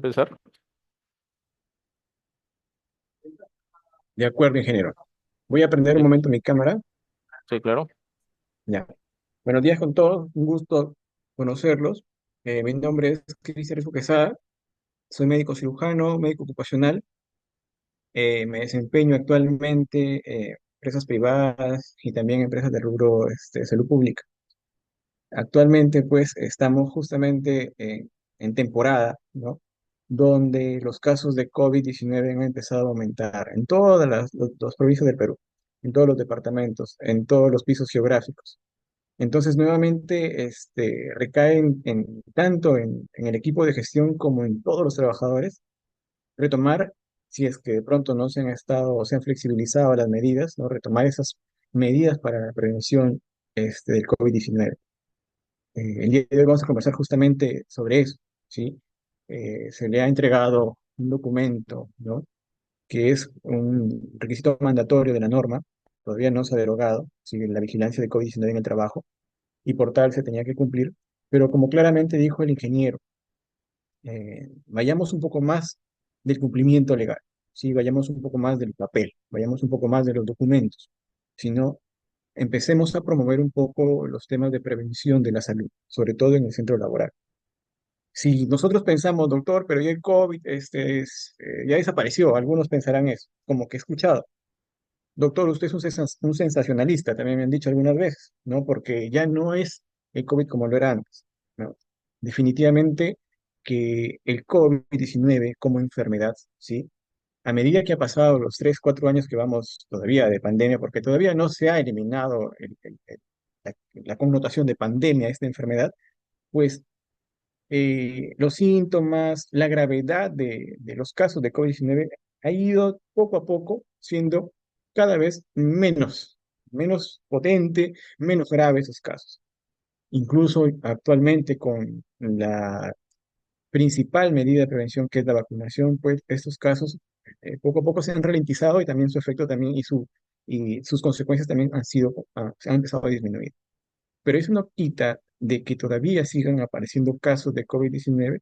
empezar? De acuerdo, ingeniero. Voy a prender un Sí, momento mi cámara. sí, claro. Ya. Buenos días con todos. Un gusto conocerlos. Mi nombre es Cristian Rifo Quesada. Soy médico cirujano, médico ocupacional. Me desempeño actualmente en empresas privadas y también empresas de rubro salud pública. Actualmente, pues, estamos justamente en temporada, ¿no? Donde los casos de COVID-19 han empezado a aumentar en todas las provincias del Perú, en todos los departamentos, en todos los pisos geográficos. Entonces, nuevamente, recaen tanto en el equipo de gestión como en todos los trabajadores, retomar, si es que de pronto no se han estado o se han flexibilizado las medidas, ¿no? Retomar esas medidas para la prevención del COVID-19. El día de hoy vamos a conversar justamente sobre eso, ¿sí? Se le ha entregado un documento, ¿no? Que es un requisito mandatorio de la norma, todavía no se ha derogado, sigue la vigilancia de COVID-19 en el trabajo, y por tal se tenía que cumplir, pero como claramente dijo el ingeniero, vayamos un poco más del cumplimiento legal, ¿sí? Vayamos un poco más del papel, vayamos un poco más de los documentos, sino empecemos a promover un poco los temas de prevención de la salud, sobre todo en el centro laboral. Si nosotros pensamos, doctor, pero ya el COVID ya desapareció, algunos pensarán eso, como que he escuchado. Doctor, usted es un sensacionalista, también me han dicho algunas veces, ¿no? Porque ya no es el COVID como lo era antes, ¿no? Definitivamente que el COVID-19 como enfermedad, ¿sí? A medida que ha pasado los 3, 4 años que vamos todavía de pandemia, porque todavía no se ha eliminado la connotación de pandemia a esta enfermedad, pues los síntomas, la gravedad de los casos de COVID-19 ha ido poco a poco siendo cada vez menos potente, menos grave esos casos. Incluso actualmente con la principal medida de prevención que es la vacunación, pues estos casos poco a poco se han ralentizado y también su efecto también y sus consecuencias también se han empezado a disminuir. Pero eso no quita de que todavía sigan apareciendo casos de COVID-19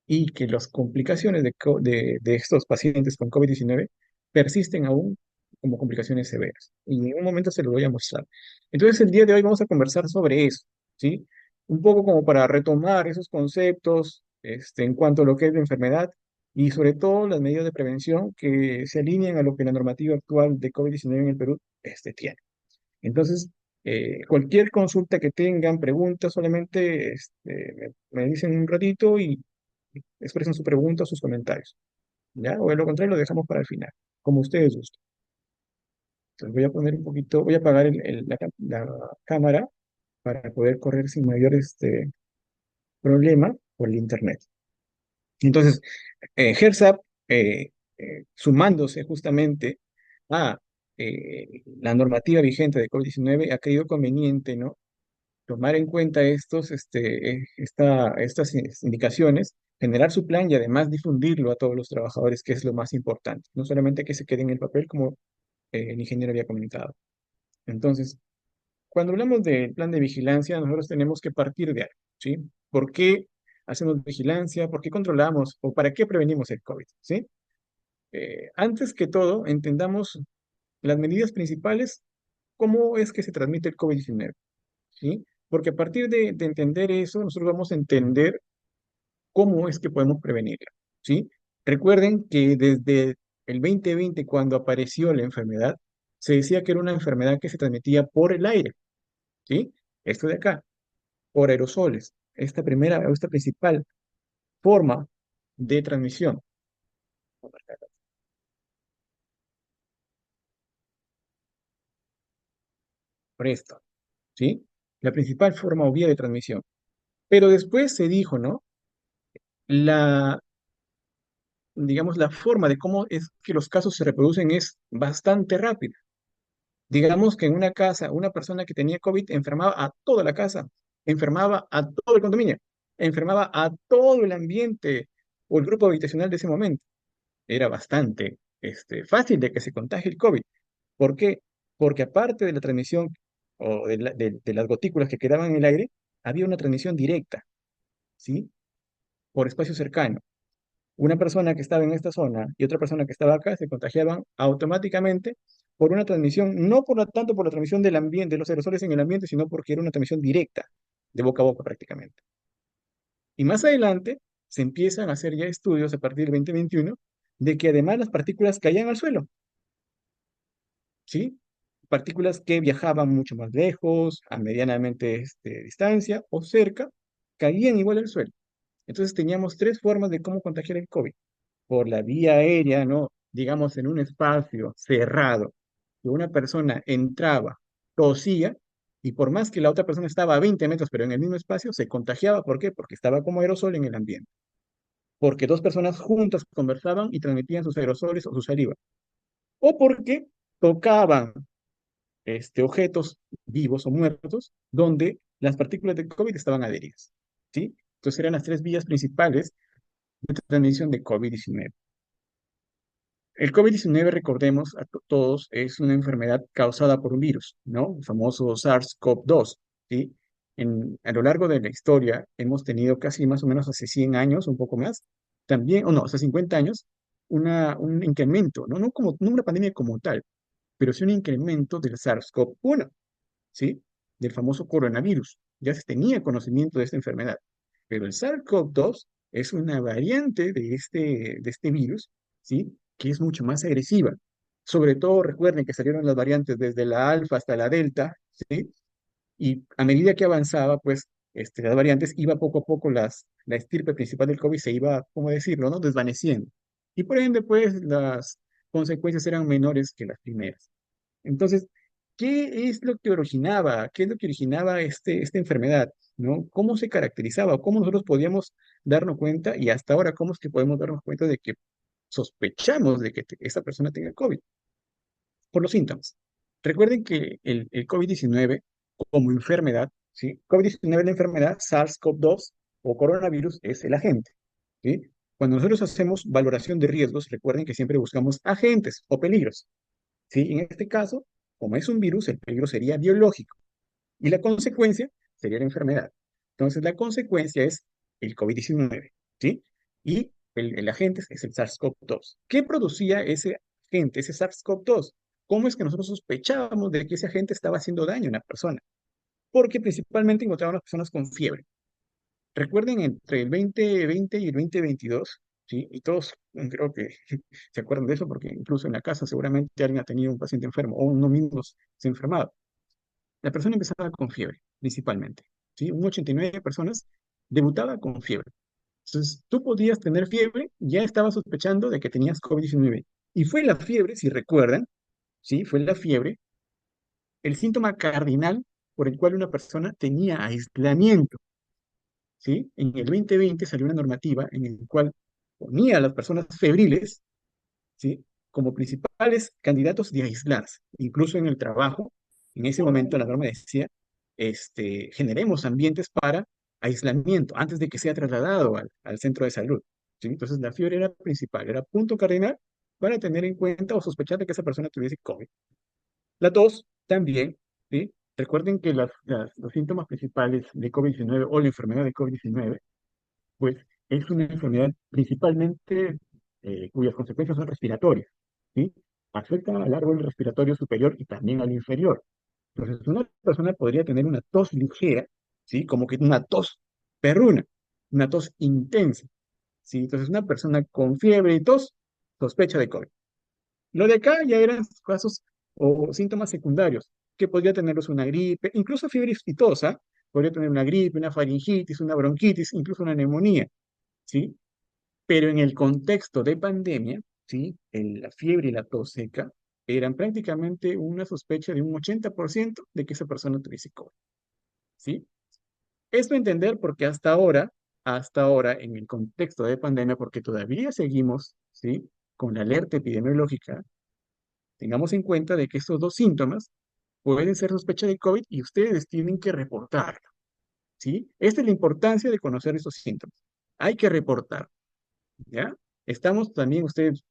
y que las complicaciones de estos pacientes con COVID-19 persisten aún como complicaciones severas. Y en un momento se lo voy a mostrar. Entonces, el día de hoy vamos a conversar sobre eso, ¿sí? Un poco como para retomar esos conceptos en cuanto a lo que es la enfermedad y sobre todo las medidas de prevención que se alinean a lo que la normativa actual de COVID-19 en el Perú tiene. Entonces, cualquier consulta que tengan, preguntas, solamente me dicen un ratito y expresen su pregunta o sus comentarios. ¿Ya? O de lo contrario, lo dejamos para el final, como ustedes gusten. Entonces, voy a poner un poquito, voy a apagar la cámara para poder correr sin mayor problema por el internet. Entonces, HERSAP, sumándose justamente a la normativa vigente de COVID-19, ha creído conveniente, ¿no? Tomar en cuenta estas indicaciones, generar su plan y además difundirlo a todos los trabajadores, que es lo más importante. No solamente que se quede en el papel, como el ingeniero había comentado. Entonces, cuando hablamos del plan de vigilancia, nosotros tenemos que partir de algo, ¿sí? ¿Por qué hacemos vigilancia? ¿Por qué controlamos? ¿O para qué prevenimos el COVID? ¿Sí? Antes que todo, entendamos las medidas principales, cómo es que se transmite el COVID-19. ¿Sí? Porque a partir de entender eso, nosotros vamos a entender cómo es que podemos prevenirla, ¿sí? Recuerden que desde el 2020, cuando apareció la enfermedad, se decía que era una enfermedad que se transmitía por el aire, ¿sí? Esto de acá, por aerosoles, esta principal forma de transmisión, por esto, ¿sí? La principal forma o vía de transmisión. Pero después se dijo, ¿no? La, digamos, la forma de cómo es que los casos se reproducen es bastante rápida. Digamos que en una casa, una persona que tenía COVID enfermaba a toda la casa, enfermaba a todo el condominio, enfermaba a todo el ambiente o el grupo habitacional de ese momento. Era bastante fácil de que se contagie el COVID. ¿Por qué? Porque aparte de la transmisión o de las gotículas que quedaban en el aire, había una transmisión directa, ¿sí? Por espacio cercano. Una persona que estaba en esta zona y otra persona que estaba acá se contagiaban automáticamente por una transmisión, no por lo tanto por la transmisión del ambiente, de los aerosoles en el ambiente, sino porque era una transmisión directa, de boca a boca prácticamente. Y más adelante se empiezan a hacer ya estudios a partir del 2021 de que además las partículas caían al suelo, ¿sí? Partículas que viajaban mucho más lejos, a medianamente distancia o cerca, caían igual al suelo. Entonces teníamos tres formas de cómo contagiar el COVID. Por la vía aérea, ¿no? Digamos, en un espacio cerrado, que una persona entraba, tosía, y por más que la otra persona estaba a 20 metros, pero en el mismo espacio, se contagiaba. ¿Por qué? Porque estaba como aerosol en el ambiente. Porque dos personas juntas conversaban y transmitían sus aerosoles o su saliva. O porque tocaban objetos vivos o muertos donde las partículas de COVID estaban adheridas. ¿Sí? Entonces eran las tres vías principales de transmisión de COVID-19. El COVID-19, recordemos a todos, es una enfermedad causada por un virus, ¿no? El famoso SARS-CoV-2, ¿sí? A lo largo de la historia hemos tenido casi más o menos hace 100 años, un poco más, también, o no, hace 50 años, un incremento, ¿no? No una pandemia como tal, pero sí un incremento del SARS-CoV-1, ¿sí? Del famoso coronavirus. Ya se tenía conocimiento de esta enfermedad, pero el SARS-CoV-2 es una variante de este virus, ¿sí? Que es mucho más agresiva. Sobre todo recuerden que salieron las variantes desde la alfa hasta la delta, ¿sí? Y a medida que avanzaba, pues, las variantes iba poco a poco la estirpe principal del COVID se iba, ¿cómo decirlo, no? Desvaneciendo. Y por ende, pues, las consecuencias eran menores que las primeras. Entonces, ¿qué es lo que originaba? ¿Qué es lo que originaba esta enfermedad? ¿No? ¿Cómo se caracterizaba? ¿Cómo nosotros podíamos darnos cuenta? Y hasta ahora, ¿cómo es que podemos darnos cuenta de que sospechamos de que esta persona tenga COVID? Por los síntomas. Recuerden que el COVID-19 como enfermedad, ¿sí? COVID-19 es la enfermedad, SARS-CoV-2 o coronavirus es el agente, ¿sí? Cuando nosotros hacemos valoración de riesgos, recuerden que siempre buscamos agentes o peligros. ¿Sí? En este caso, como es un virus, el peligro sería biológico y la consecuencia sería la enfermedad. Entonces, la consecuencia es el COVID-19, ¿sí? Y el agente es el SARS-CoV-2. ¿Qué producía ese agente, ese SARS-CoV-2? ¿Cómo es que nosotros sospechábamos de que ese agente estaba haciendo daño a una persona? Porque principalmente encontraban a las personas con fiebre. Recuerden, entre el 2020 y el 2022, ¿sí? Y todos creo que se acuerdan de eso porque incluso en la casa seguramente alguien ha tenido un paciente enfermo o uno mismo se ha enfermado. La persona empezaba con fiebre, principalmente, ¿sí? Un 89 de personas debutaba con fiebre. Entonces, tú podías tener fiebre, ya estabas sospechando de que tenías COVID-19. Y fue la fiebre, si recuerdan, ¿sí? Fue la fiebre el síntoma cardinal por el cual una persona tenía aislamiento. ¿Sí? En el 2020 salió una normativa en el cual ponía a las personas febriles, ¿sí? Como principales candidatos de aislarse. Incluso en el trabajo, en ese momento la norma decía, generemos ambientes para aislamiento antes de que sea trasladado al centro de salud. ¿Sí? Entonces la fiebre era principal, era punto cardinal para tener en cuenta o sospechar de que esa persona tuviese COVID. La tos también, ¿sí? Recuerden que los síntomas principales de COVID-19 o la enfermedad de COVID-19 pues es una enfermedad principalmente cuyas consecuencias son respiratorias, ¿sí? Afecta al árbol respiratorio superior y también al inferior. Entonces, una persona podría tener una tos ligera, ¿sí? Como que una tos perruna, una tos intensa, ¿sí? Entonces, una persona con fiebre y tos sospecha de COVID. Lo de acá ya eran casos o síntomas secundarios, que podría tenerlos una gripe, incluso fiebre y tos, ¿ah? Podría tener una gripe, una faringitis, una bronquitis, incluso una neumonía, ¿sí? Pero en el contexto de pandemia, ¿sí? La fiebre y la tos seca eran prácticamente una sospecha de un 80% de que esa persona tuviese COVID, ¿sí? Esto entender porque hasta ahora, en el contexto de pandemia, porque todavía seguimos, ¿sí? Con la alerta epidemiológica, tengamos en cuenta de que estos dos síntomas pueden ser sospecha de COVID y ustedes tienen que reportarlo, ¿sí? Esta es la importancia de conocer estos síntomas. Hay que reportar. ¿Ya? Estamos también, ustedes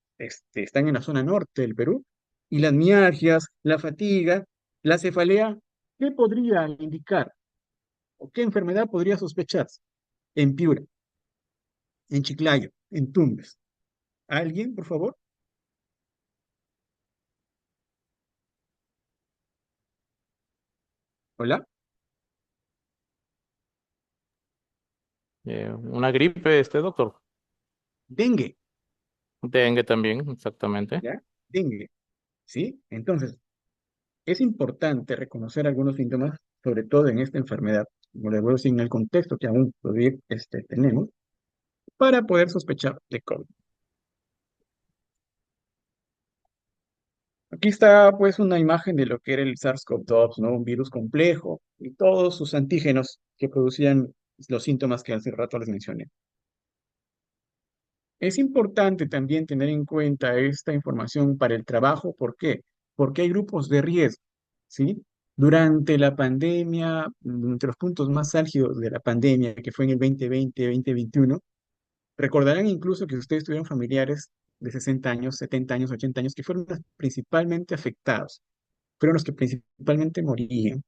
están en la zona norte del Perú, y las mialgias, la fatiga, la cefalea, ¿qué podría indicar o qué enfermedad podría sospecharse? En Piura, en Chiclayo. en Tumbes. ¿Alguien, por favor? Hola. Una gripe, doctor. Dengue, Dengue también, exactamente. ¿ya? Dengue, ¿sí? Entonces, es importante reconocer algunos síntomas, sobre todo en esta enfermedad, como les voy a decir, en el contexto que aún todavía tenemos, para poder sospechar de COVID. Aquí está pues una imagen de lo que era el SARS-CoV-2, ¿no? Un virus complejo y todos sus antígenos que producían los síntomas que hace rato les mencioné. Es importante también tener en cuenta esta información para el trabajo. ¿Por qué? Porque hay grupos de riesgo, ¿sí? Durante la pandemia, entre los puntos más álgidos de la pandemia, que fue en el 2020, 2021, recordarán incluso que ustedes tuvieron familiares de 60 años, 70 años, 80 años, que fueron los principalmente afectados, fueron los que principalmente morían.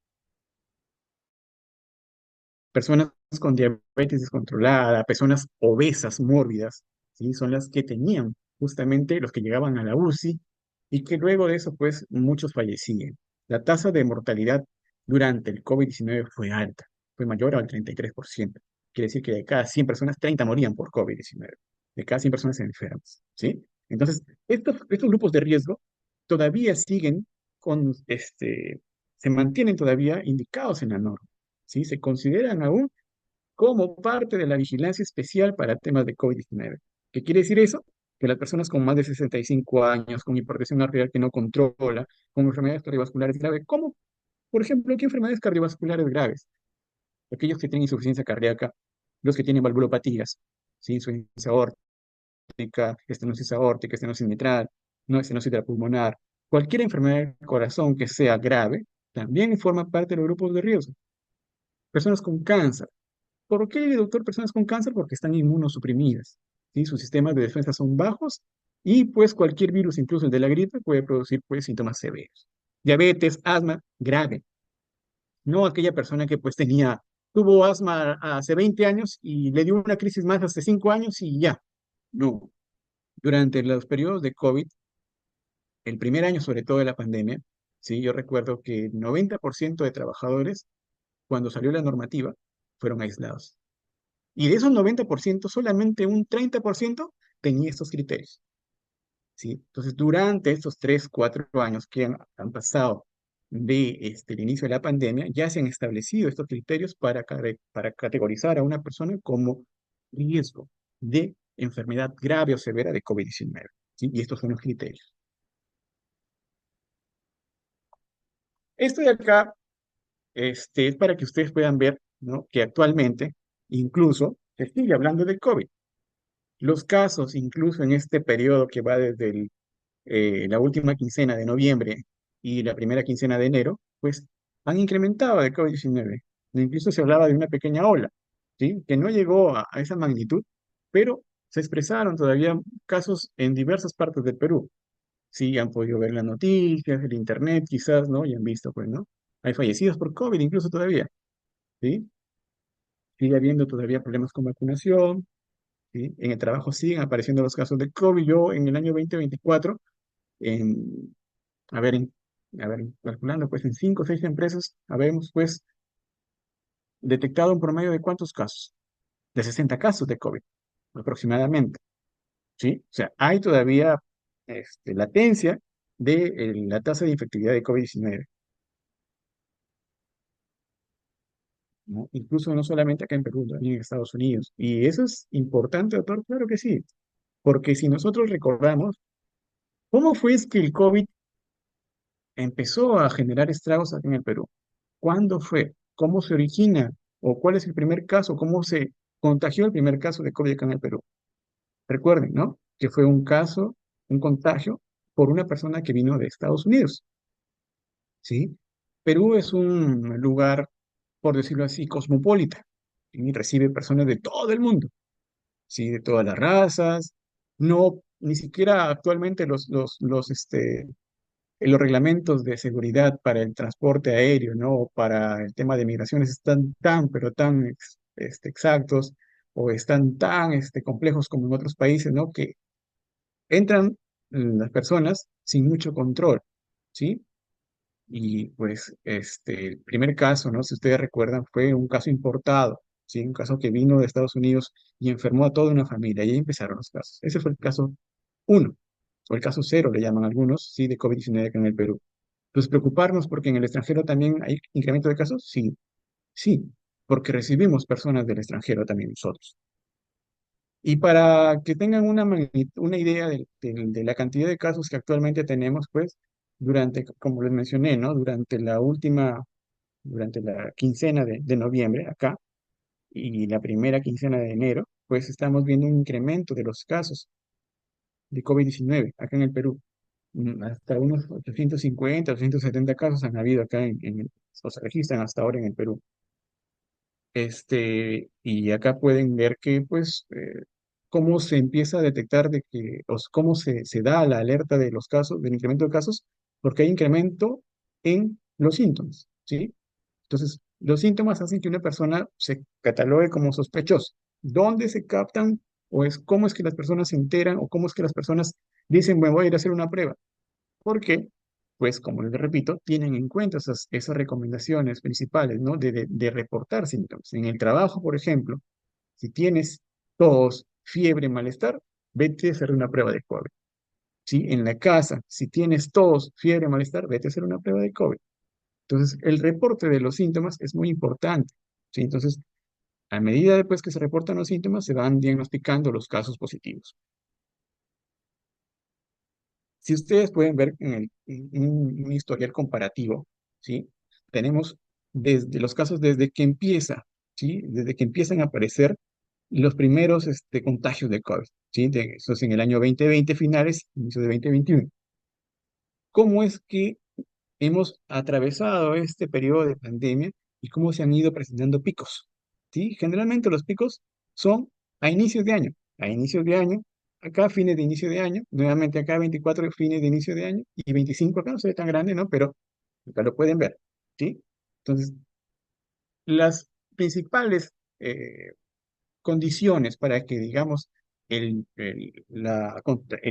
Personas con diabetes descontrolada, personas obesas, mórbidas, ¿sí? Son las que tenían justamente los que llegaban a la UCI y que luego de eso, pues, muchos fallecían. La tasa de mortalidad durante el COVID-19 fue alta, fue mayor al 33%. Quiere decir que de cada 100 personas, 30 morían por COVID-19, de cada 100 personas enfermas, ¿sí? Entonces, estos grupos de riesgo todavía siguen con, se mantienen todavía indicados en la norma. ¿Sí? Se consideran aún como parte de la vigilancia especial para temas de COVID-19. ¿Qué quiere decir eso? Que las personas con más de 65 años, con hipertensión arterial que no controla, con enfermedades cardiovasculares graves, como por ejemplo, ¿qué enfermedades cardiovasculares graves? Aquellos que tienen insuficiencia cardíaca, los que tienen valvulopatías, ¿sí? Insuficiencia aórtica, estenosis mitral, no estenosis de la pulmonar, cualquier enfermedad del corazón que sea grave, también forma parte de los grupos de riesgo. Personas con cáncer. ¿Por qué, doctor, personas con cáncer? Porque están inmunosuprimidas, ¿sí? Sus sistemas de defensa son bajos y pues cualquier virus, incluso el de la gripe, puede producir pues síntomas severos. Diabetes, asma, grave. No aquella persona que pues tuvo asma hace 20 años y le dio una crisis más hace 5 años y ya. No. Durante los periodos de COVID, el primer año sobre todo de la pandemia, ¿sí? Yo recuerdo que el 90% de trabajadores, cuando salió la normativa, fueron aislados. Y de esos 90% solamente un 30% tenía estos criterios, ¿sí? Entonces, durante estos 3 4 años que han pasado de el inicio de la pandemia, ya se han establecido estos criterios para categorizar a una persona como riesgo de enfermedad grave o severa de COVID-19, ¿sí? Y estos son los criterios. Esto de acá es para que ustedes puedan ver, ¿no? Que actualmente incluso se sigue hablando de COVID. Los casos, incluso en este periodo que va desde la última quincena de noviembre y la primera quincena de enero, pues han incrementado de COVID-19. Incluso se hablaba de una pequeña ola, ¿sí? Que no llegó a esa magnitud, pero se expresaron todavía casos en diversas partes del Perú. Sí, han podido ver las noticias, el internet quizás, ¿no? Y han visto, pues, ¿no? Hay fallecidos por COVID incluso todavía, ¿sí? Sigue habiendo todavía problemas con vacunación, ¿sí? En el trabajo siguen apareciendo los casos de COVID. Yo en el año 2024, en, a ver, calculando, pues en 5 o 6 empresas, habemos pues detectado un promedio de ¿cuántos casos? De 60 casos de COVID, aproximadamente, ¿sí? O sea, hay todavía latencia de la tasa de infectividad de COVID-19, ¿no? Incluso no solamente acá en Perú, también en Estados Unidos. Y eso es importante, doctor, claro que sí, porque si nosotros recordamos, ¿cómo fue es que el COVID empezó a generar estragos aquí en el Perú? ¿Cuándo fue? ¿Cómo se origina? ¿O cuál es el primer caso? ¿Cómo se contagió el primer caso de COVID acá en el Perú? Recuerden, ¿no? Que fue un caso, un contagio por una persona que vino de Estados Unidos, ¿sí? Perú es un lugar, por decirlo así, cosmopolita y recibe personas de todo el mundo, ¿sí? De todas las razas. No, ni siquiera actualmente los reglamentos de seguridad para el transporte aéreo, ¿no? O para el tema de migraciones están tan, pero tan exactos. o están tan complejos como en otros países, ¿no? Que entran las personas sin mucho control, ¿sí? Y pues el primer caso, ¿no? Si ustedes recuerdan, fue un caso importado, ¿sí? Un caso que vino de Estados Unidos y enfermó a toda una familia. Y ahí empezaron los casos. Ese fue el caso uno, o el caso cero, le llaman algunos, ¿sí? De COVID-19 acá en el Perú. Entonces, preocuparnos porque en el extranjero también hay incremento de casos, sí, sí, porque recibimos personas del extranjero también nosotros. Y para que tengan una idea de la cantidad de casos que actualmente tenemos, pues, como les mencioné, ¿no? Durante la quincena de noviembre, acá, y la primera quincena de enero, pues estamos viendo un incremento de los casos de COVID-19 acá en el Perú. Hasta unos 850, 870 casos han habido acá o se registran hasta ahora en el Perú. Y acá pueden ver que, pues, cómo se empieza a detectar cómo se da la alerta de los casos, del incremento de casos, porque hay incremento en los síntomas, ¿sí? Entonces, los síntomas hacen que una persona se catalogue como sospechosa. ¿Dónde se captan cómo es que las personas se enteran o cómo es que las personas dicen, bueno, voy a ir a hacer una prueba? Porque, pues, como les repito, tienen en cuenta esas recomendaciones principales, ¿no? De reportar síntomas. En el trabajo, por ejemplo, si tienes tos, fiebre, malestar, vete a hacer una prueba de COVID. ¿Sí? En la casa, si tienes tos, fiebre, malestar, vete a hacer una prueba de COVID. Entonces, el reporte de los síntomas es muy importante. ¿Sí? Entonces, a medida después que se reportan los síntomas, se van diagnosticando los casos positivos. Si ustedes pueden ver un historial comparativo, ¿sí? Tenemos desde los casos desde que empieza, ¿sí? Desde que empiezan a aparecer los primeros contagios de COVID, ¿sí? Eso es en el año 2020 finales, inicio de 2021. ¿Cómo es que hemos atravesado este periodo de pandemia y cómo se han ido presentando picos? ¿Sí? Generalmente los picos son a inicios de año, a inicios de año, acá fines de inicio de año, nuevamente acá 24 fines de inicio de año y 25 acá no se ve tan grande, ¿no? Pero acá lo pueden ver, ¿sí? Entonces, las principales condiciones para que, digamos, el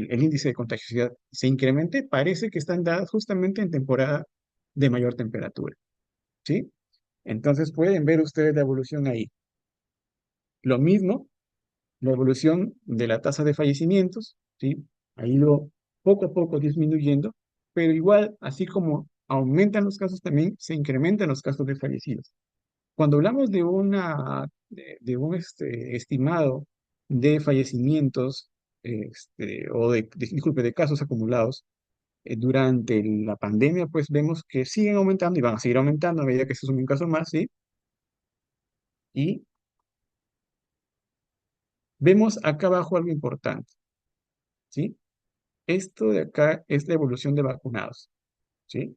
índice de contagiosidad se incremente, parece que están dadas justamente en temporada de mayor temperatura, ¿sí? Entonces pueden ver ustedes la evolución ahí. Lo mismo, la evolución de la tasa de fallecimientos, ¿sí? Ha ido poco a poco disminuyendo, pero igual, así como aumentan los casos, también se incrementan los casos de fallecidos. Cuando hablamos de un estimado de fallecimientos, disculpe, de casos acumulados durante la pandemia, pues vemos que siguen aumentando y van a seguir aumentando a medida que se sumen casos más, ¿sí? Y vemos acá abajo algo importante, ¿sí? Esto de acá es la evolución de vacunados, ¿sí?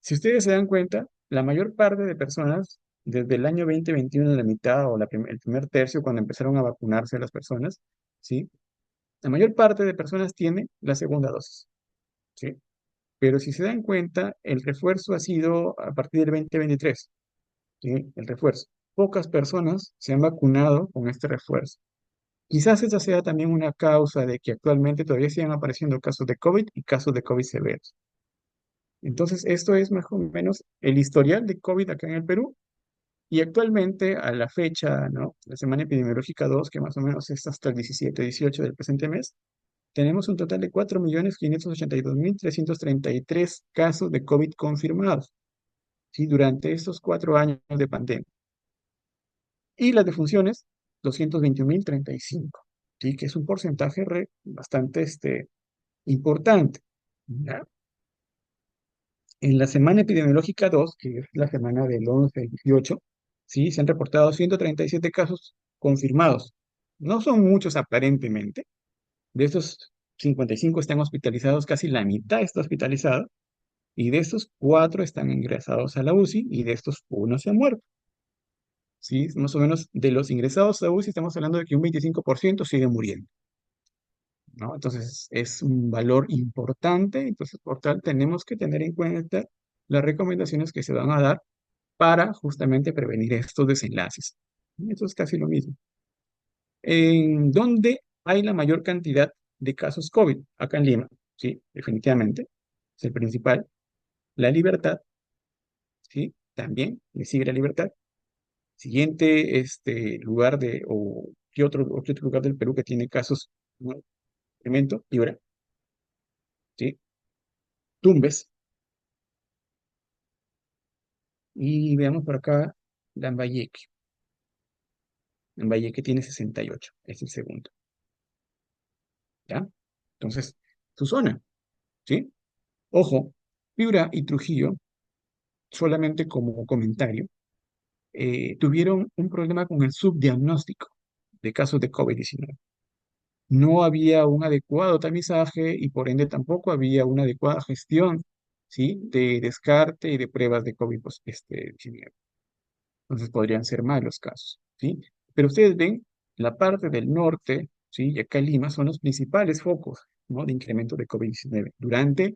Si ustedes se dan cuenta, la mayor parte de personas, desde el año 2021, en la mitad o el primer tercio, cuando empezaron a vacunarse las personas, ¿sí? La mayor parte de personas tiene la segunda dosis, ¿sí? Pero si se dan cuenta, el refuerzo ha sido a partir del 2023, ¿sí? El refuerzo. Pocas personas se han vacunado con este refuerzo. Quizás esa sea también una causa de que actualmente todavía sigan apareciendo casos de COVID y casos de COVID severos. Entonces, esto es más o menos el historial de COVID acá en el Perú. Y actualmente, a la fecha, ¿no? La semana epidemiológica 2, que más o menos es hasta el 17, 18 del presente mes, tenemos un total de 4.582.333 casos de COVID confirmados, ¿sí? Durante estos 4 años de pandemia. Y las defunciones, 221.035, ¿sí? Que es un porcentaje bastante importante, ¿ya? En la semana epidemiológica 2, que es la semana del 11 al 18, ¿sí? Se han reportado 137 casos confirmados. No son muchos aparentemente. De estos 55 están hospitalizados, casi la mitad está hospitalizada. Y de estos 4 están ingresados a la UCI y de estos uno se ha muerto. ¿Sí? Más o menos de los ingresados a UCI estamos hablando de que un 25% sigue muriendo, ¿no? Entonces es un valor importante, entonces por tal tenemos que tener en cuenta las recomendaciones que se van a dar para justamente prevenir estos desenlaces. Eso es casi lo mismo. ¿En dónde hay la mayor cantidad de casos COVID? Acá en Lima, sí, definitivamente, es el principal. La Libertad, sí, también le sigue la Libertad. Siguiente lugar o qué otro lugar del Perú que tiene casos, ¿no? Incremento, Piura, ¿sí? Tumbes, y veamos por acá Lambayeque. Lambayeque tiene 68, es el segundo, ¿ya? Entonces, su zona, ¿sí? Ojo, Piura y Trujillo, solamente como comentario, tuvieron un problema con el subdiagnóstico de casos de COVID-19. No había un adecuado tamizaje y por ende tampoco había una adecuada gestión, ¿sí? De descarte y de pruebas de COVID-19. Entonces podrían ser más los casos, ¿sí? Pero ustedes ven, la parte del norte, ¿sí? Y acá en Lima son los principales focos, ¿no? De incremento de COVID-19 durante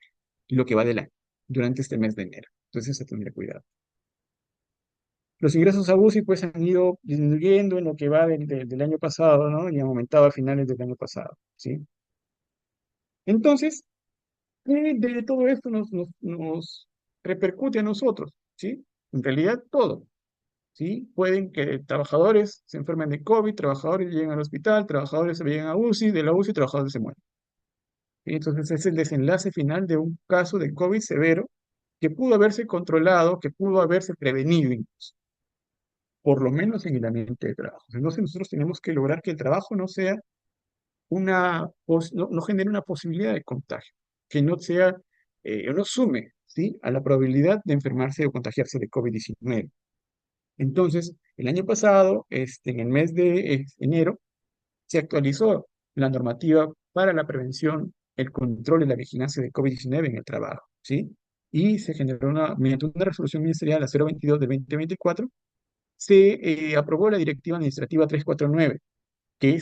lo que va del año, durante este mes de enero. Entonces se tendría cuidado. Los ingresos a UCI pues han ido disminuyendo en lo que va del año pasado, ¿no? Y han aumentado a finales del año pasado, ¿sí? Entonces, de todo esto nos repercute a nosotros, ¿sí? En realidad todo, ¿sí? Pueden que trabajadores se enfermen de COVID, trabajadores lleguen al hospital, trabajadores se vayan a UCI, de la UCI trabajadores se mueren. ¿Sí? Entonces es el desenlace final de un caso de COVID severo que pudo haberse controlado, que pudo haberse prevenido incluso, por lo menos en el ambiente de trabajo. Entonces nosotros tenemos que lograr que el trabajo no sea no genere una posibilidad de contagio, que no sea, no sume, ¿sí? A la probabilidad de enfermarse o contagiarse de COVID-19. Entonces, el año pasado, en el mes de enero, se actualizó la normativa para la prevención, el control y la vigilancia de COVID-19 en el trabajo, ¿sí? Y se generó mediante una resolución ministerial, la 022 de 2024, se aprobó la Directiva Administrativa 349, que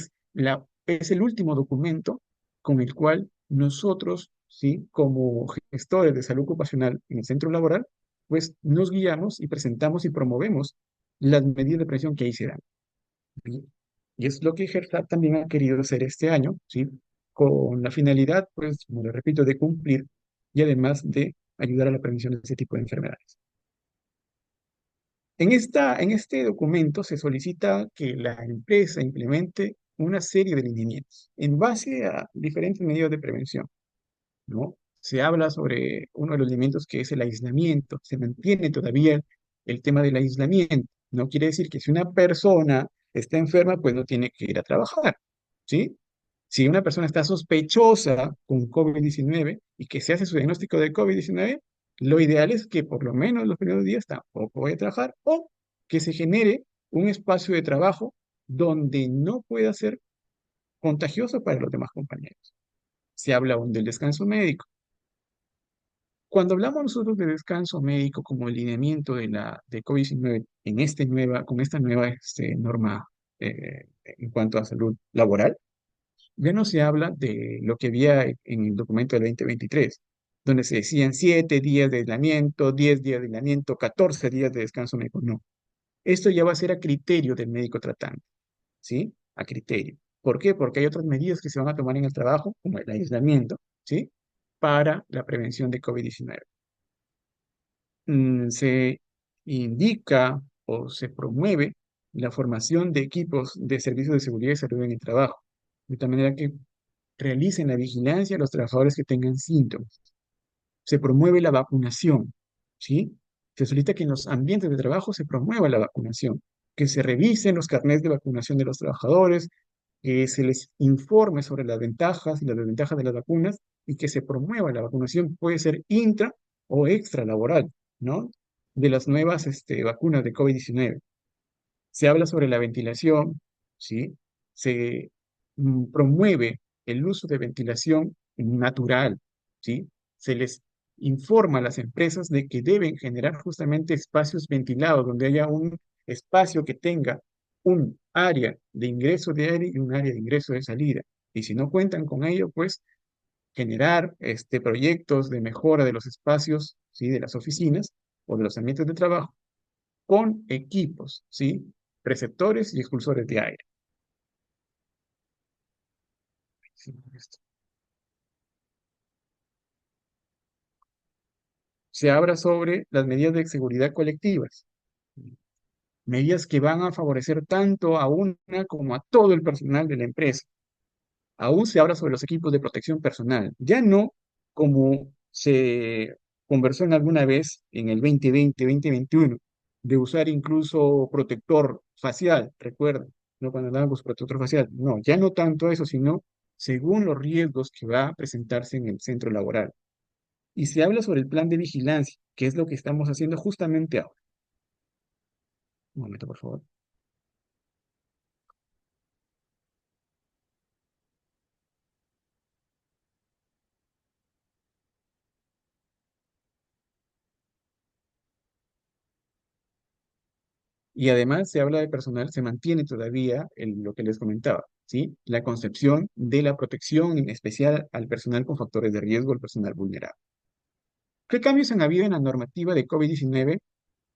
es el último documento con el cual nosotros, ¿sí? Como gestores de salud ocupacional en el centro laboral, pues nos guiamos y presentamos y promovemos las medidas de prevención que ahí se dan. ¿Sí? Y es lo que GERSAT también ha querido hacer este año, ¿sí? Con la finalidad, pues, como le repito, de cumplir y además de ayudar a la prevención de ese tipo de enfermedades. En este documento se solicita que la empresa implemente una serie de lineamientos en base a diferentes medidas de prevención, ¿no? Se habla sobre uno de los lineamientos que es el aislamiento. Se mantiene todavía el tema del aislamiento. No quiere decir que si una persona está enferma, pues no tiene que ir a trabajar, ¿sí? Si una persona está sospechosa con COVID-19 y que se hace su diagnóstico de COVID-19, lo ideal es que por lo menos los primeros días tampoco vaya a trabajar o que se genere un espacio de trabajo donde no pueda ser contagioso para los demás compañeros. Se habla aún del descanso médico. Cuando hablamos nosotros de descanso médico como el lineamiento de COVID-19 con esta nueva norma en cuanto a salud laboral, ya no se habla de lo que había en el documento del 2023, donde se decían 7 días de aislamiento, 10 días de aislamiento, 14 días de descanso médico. No, esto ya va a ser a criterio del médico tratante, ¿sí? A criterio. ¿Por qué? Porque hay otras medidas que se van a tomar en el trabajo, como el aislamiento, ¿sí? Para la prevención de COVID-19. Se indica o se promueve la formación de equipos de servicios de seguridad y salud en el trabajo, de tal manera que realicen la vigilancia a los trabajadores que tengan síntomas. Se promueve la vacunación, ¿sí? Se solicita que en los ambientes de trabajo se promueva la vacunación, que se revisen los carnets de vacunación de los trabajadores, que se les informe sobre las ventajas y las desventajas de las vacunas y que se promueva la vacunación, puede ser intra o extra laboral, ¿no? De las nuevas vacunas de COVID-19. Se habla sobre la ventilación, ¿sí? Se promueve el uso de ventilación natural, ¿sí? Se les informa a las empresas de que deben generar justamente espacios ventilados, donde haya un espacio que tenga un área de ingreso de aire y un área de ingreso de salida. Y si no cuentan con ello, pues generar proyectos de mejora de los espacios, ¿sí? De las oficinas o de los ambientes de trabajo con equipos, ¿sí? Receptores y expulsores de aire. Sí, esto. Se habla sobre las medidas de seguridad colectivas, medidas que van a favorecer tanto a una como a todo el personal de la empresa. Aún se habla sobre los equipos de protección personal, ya no como se conversó en alguna vez en el 2020, 2021, de usar incluso protector facial, recuerda, no cuando hablábamos protector facial, no, ya no tanto eso, sino según los riesgos que va a presentarse en el centro laboral. Y se habla sobre el plan de vigilancia, que es lo que estamos haciendo justamente ahora. Un momento, por favor. Y además se habla de personal, se mantiene todavía lo que les comentaba, ¿sí? La concepción de la protección en especial al personal con factores de riesgo, al personal vulnerable. ¿Qué cambios han habido en la normativa de COVID-19?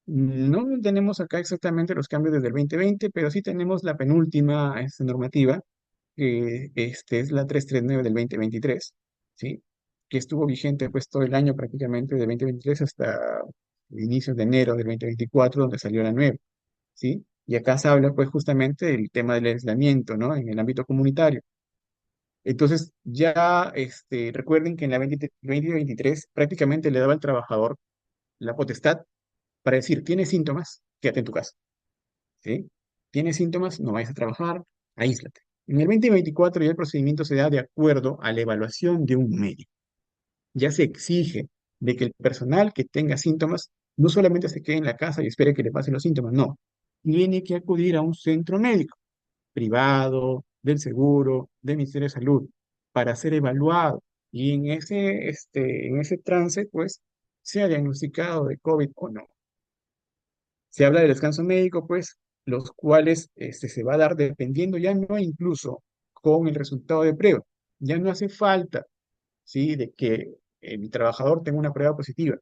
No tenemos acá exactamente los cambios desde el 2020, pero sí tenemos la penúltima normativa, que es la 339 del 2023, ¿sí? Que estuvo vigente pues todo el año prácticamente de 2023 hasta inicios de enero del 2024, donde salió la nueva. ¿Sí? Y acá se habla pues justamente del tema del aislamiento, ¿no? En el ámbito comunitario. Entonces, ya recuerden que en la 2023 prácticamente le daba al trabajador la potestad para decir, tienes síntomas, quédate en tu casa, ¿sí? Tienes síntomas, no vayas a trabajar, aíslate. En el 2024 ya el procedimiento se da de acuerdo a la evaluación de un médico. Ya se exige de que el personal que tenga síntomas no solamente se quede en la casa y espere que le pasen los síntomas, no. Tiene que acudir a un centro médico privado, del seguro, del Ministerio de Salud, para ser evaluado. Y en ese trance, pues, sea diagnosticado de COVID o no. Se habla del descanso médico, pues, los cuales se va a dar dependiendo ya no incluso con el resultado de prueba. Ya no hace falta, ¿sí? De que el trabajador tenga una prueba positiva.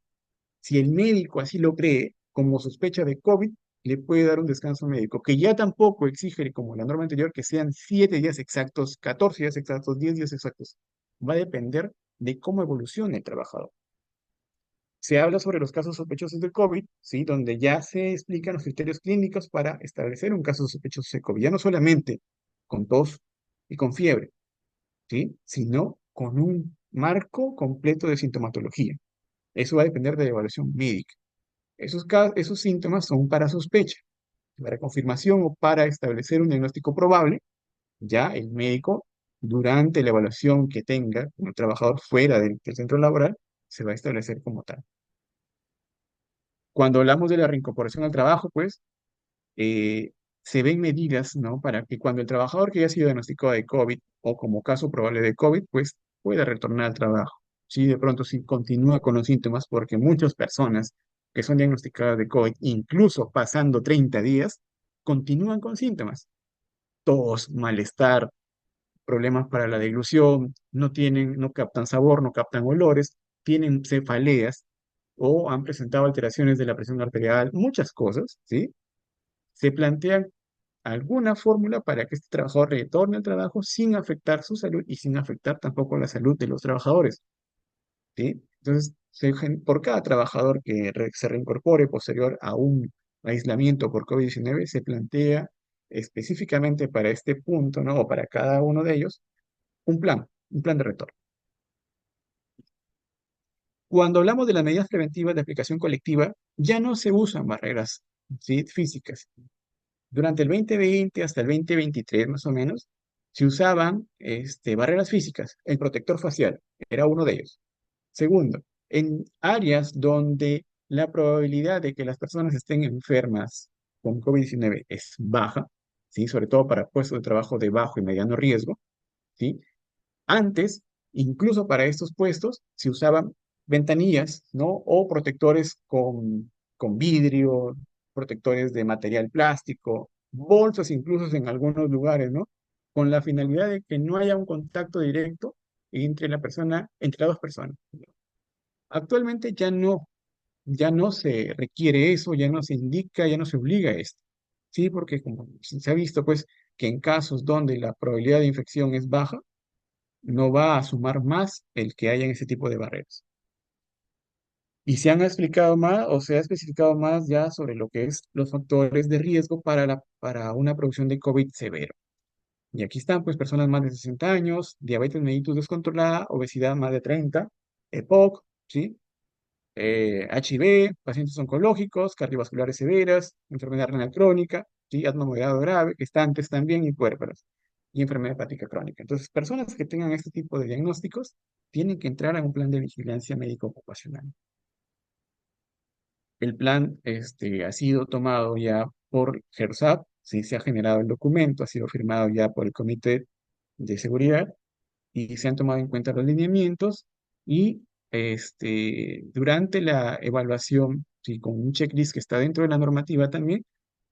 Si el médico así lo cree, como sospecha de COVID, le puede dar un descanso médico, que ya tampoco exige, como la norma anterior, que sean 7 días exactos, 14 días exactos, 10 días exactos. Va a depender de cómo evolucione el trabajador. Se habla sobre los casos sospechosos del COVID, ¿sí? Donde ya se explican los criterios clínicos para establecer un caso sospechoso de COVID, ya no solamente con tos y con fiebre, ¿sí? Sino con un marco completo de sintomatología. Eso va a depender de la evaluación médica. Esos síntomas son para sospecha, para confirmación o para establecer un diagnóstico probable. Ya el médico, durante la evaluación que tenga como trabajador fuera del centro laboral, se va a establecer como tal. Cuando hablamos de la reincorporación al trabajo, pues eh, se ven medidas, ¿no? Para que cuando el trabajador que ya ha sido diagnosticado de COVID o como caso probable de COVID, pues pueda retornar al trabajo. Si de pronto si continúa con los síntomas, porque muchas personas que son diagnosticadas de COVID, incluso pasando 30 días, continúan con síntomas. Tos, malestar, problemas para la deglución, no captan sabor, no captan olores, tienen cefaleas o han presentado alteraciones de la presión arterial, muchas cosas, ¿sí? Se plantean alguna fórmula para que este trabajador retorne al trabajo sin afectar su salud y sin afectar tampoco la salud de los trabajadores, ¿sí? Entonces, por cada trabajador que se reincorpore posterior a un aislamiento por COVID-19, se plantea específicamente para este punto, ¿no? O para cada uno de ellos, un plan de retorno. Cuando hablamos de las medidas preventivas de aplicación colectiva, ya no se usan barreras, ¿sí? Físicas. Durante el 2020 hasta el 2023, más o menos, se usaban barreras físicas. El protector facial era uno de ellos. Segundo, en áreas donde la probabilidad de que las personas estén enfermas con COVID-19 es baja, ¿sí? Sobre todo para puestos de trabajo de bajo y mediano riesgo, ¿sí? Antes, incluso para estos puestos, se usaban ventanillas, ¿no? O protectores con vidrio, protectores de material plástico, bolsas incluso en algunos lugares, ¿no? Con la finalidad de que no haya un contacto directo entre la persona, entre las dos personas. Actualmente ya no se requiere eso, ya no se indica, ya no se obliga a esto. Sí, porque como se ha visto, pues, que en casos donde la probabilidad de infección es baja, no va a sumar más el que haya en ese tipo de barreras. Y se han explicado más o se ha especificado más ya sobre lo que es los factores de riesgo para una producción de COVID severo. Y aquí están, pues, personas más de 60 años, diabetes mellitus descontrolada, obesidad más de 30, EPOC, ¿sí? HIV, pacientes oncológicos, cardiovasculares severas, enfermedad renal crónica, ¿sí? Asma moderado grave, gestantes también y puérperas, y enfermedad hepática crónica. Entonces, personas que tengan este tipo de diagnósticos tienen que entrar a un plan de vigilancia médico ocupacional. El plan ha sido tomado ya por GERSAP, sí, se ha generado el documento, ha sido firmado ya por el Comité de Seguridad y se han tomado en cuenta los lineamientos y durante la evaluación, sí, con un checklist que está dentro de la normativa también,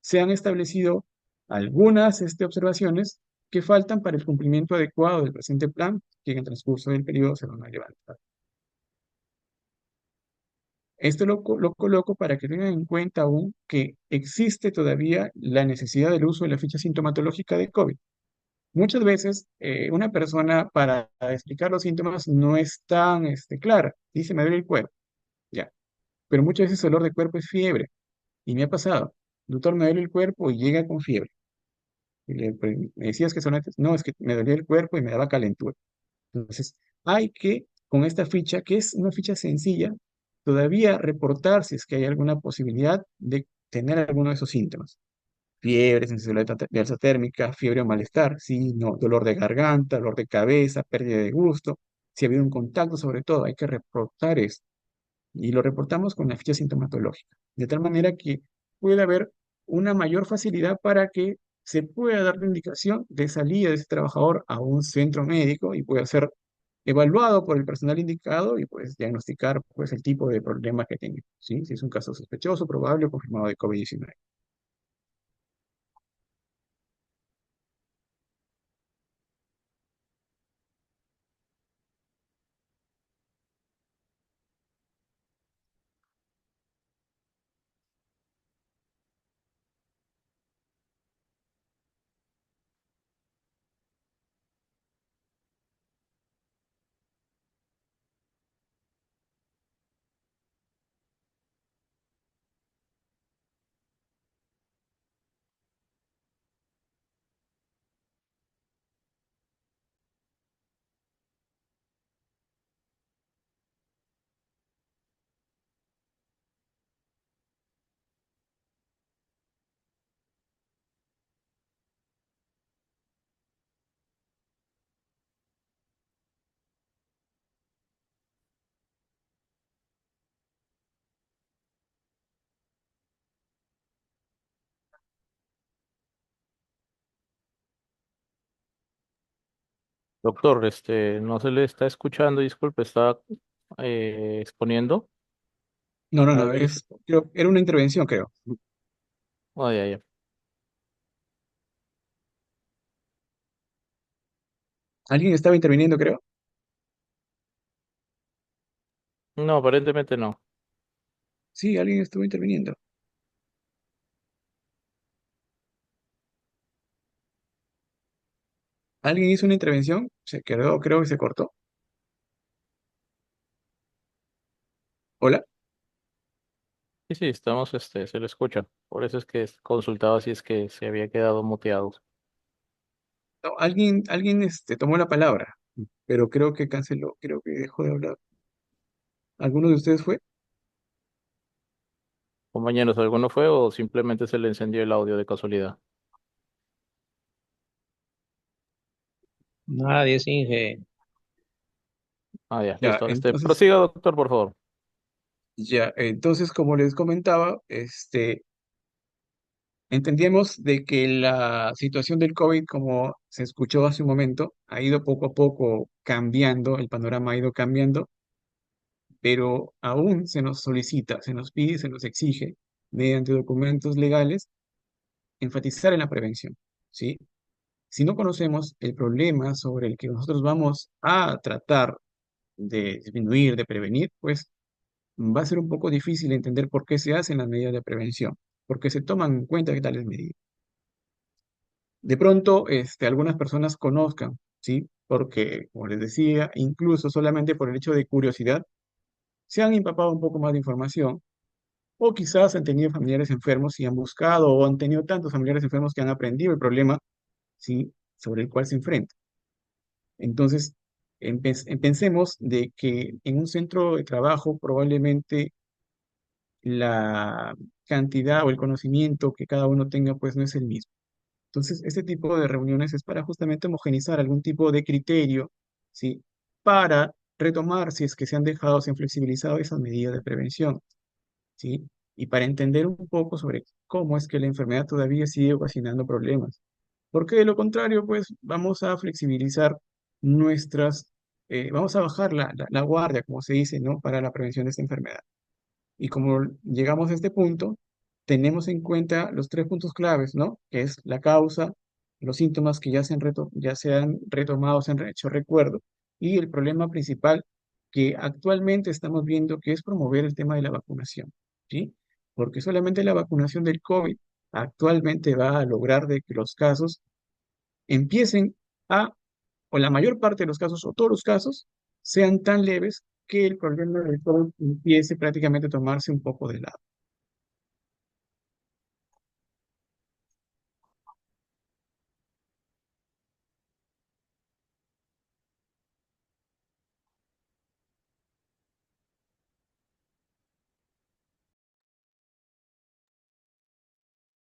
se han establecido algunas observaciones que faltan para el cumplimiento adecuado del presente plan, que en el transcurso del periodo se van a levantar. Esto lo coloco para que tengan en cuenta aún que existe todavía la necesidad del uso de la ficha sintomatológica de COVID. Muchas veces una persona para explicar los síntomas no es tan clara. Dice, me duele el cuerpo, ya. Pero muchas veces el dolor de cuerpo es fiebre. Y me ha pasado, doctor, me duele el cuerpo y llega con fiebre. Me decías que son no, es que me dolía el cuerpo y me daba calentura. Entonces, hay que, con esta ficha, que es una ficha sencilla, todavía reportar si es que hay alguna posibilidad de tener alguno de esos síntomas. Fiebre, sensación de alza térmica, fiebre o malestar, sí, no, dolor de garganta, dolor de cabeza, pérdida de gusto. Si ha habido un contacto, sobre todo, hay que reportar eso. Y lo reportamos con la ficha sintomatológica. De tal manera que puede haber una mayor facilidad para que se pueda dar la indicación de salida de ese trabajador a un centro médico y pueda ser evaluado por el personal indicado y pues diagnosticar pues el tipo de problema que tiene, ¿sí? Si es un caso sospechoso, probable o confirmado de COVID-19. Doctor, no se le está escuchando, disculpe, está exponiendo. No, no, A no, ver, era una intervención, creo. oh, ya, ya. Alguien estaba interviniendo, creo. No, aparentemente no. Sí, alguien estuvo interviniendo. Alguien hizo una intervención, se quedó, creo que se cortó. Hola. Sí, sí, estamos, se le escucha. Por eso es que consultaba si es que se había quedado muteado. No, alguien tomó la palabra, pero creo que canceló, creo que dejó de hablar. ¿Alguno de ustedes fue? Compañeros, ¿alguno fue o simplemente se le encendió el audio de casualidad? Nadie, Singe. Ah, ya, Ya, listo. entonces, Prosiga, doctor, por favor. ya, entonces, como les comentaba, entendíamos de que la situación del COVID, como se escuchó hace un momento, ha ido poco a poco cambiando, el panorama ha ido cambiando, pero aún se nos solicita, se nos pide, se nos exige, mediante documentos legales, enfatizar en la prevención, ¿sí? Si no conocemos el problema sobre el que nosotros vamos a tratar de disminuir, de prevenir, pues va a ser un poco difícil entender por qué se hacen las medidas de prevención, porque se toman en cuenta tales medidas. De pronto, algunas personas conozcan, ¿sí? porque, como les decía, incluso solamente por el hecho de curiosidad, se han empapado un poco más de información, o quizás han tenido familiares enfermos y han buscado, o han tenido tantos familiares enfermos que han aprendido el problema, ¿sí? Sobre el cual se enfrentan. Entonces, pensemos de que en un centro de trabajo probablemente la cantidad o el conocimiento que cada uno tenga pues no es el mismo. Entonces, este tipo de reuniones es para justamente homogeneizar algún tipo de criterio, ¿sí? Para retomar si es que se han dejado, se han flexibilizado esas medidas de prevención, ¿sí? Y para entender un poco sobre cómo es que la enfermedad todavía sigue ocasionando problemas. Porque de lo contrario, pues vamos a flexibilizar vamos a bajar la guardia, como se dice, ¿no? Para la prevención de esta enfermedad. Y como llegamos a este punto, tenemos en cuenta los tres puntos claves, ¿no? Que es la causa, los síntomas que ya se han retomado, se han hecho recuerdo, y el problema principal que actualmente estamos viendo, que es promover el tema de la vacunación, ¿sí? Porque solamente la vacunación del COVID actualmente va a lograr de que los casos empiecen a, o la mayor parte de los casos, o todos los casos, sean tan leves que el problema del COVID empiece prácticamente a tomarse un poco de lado.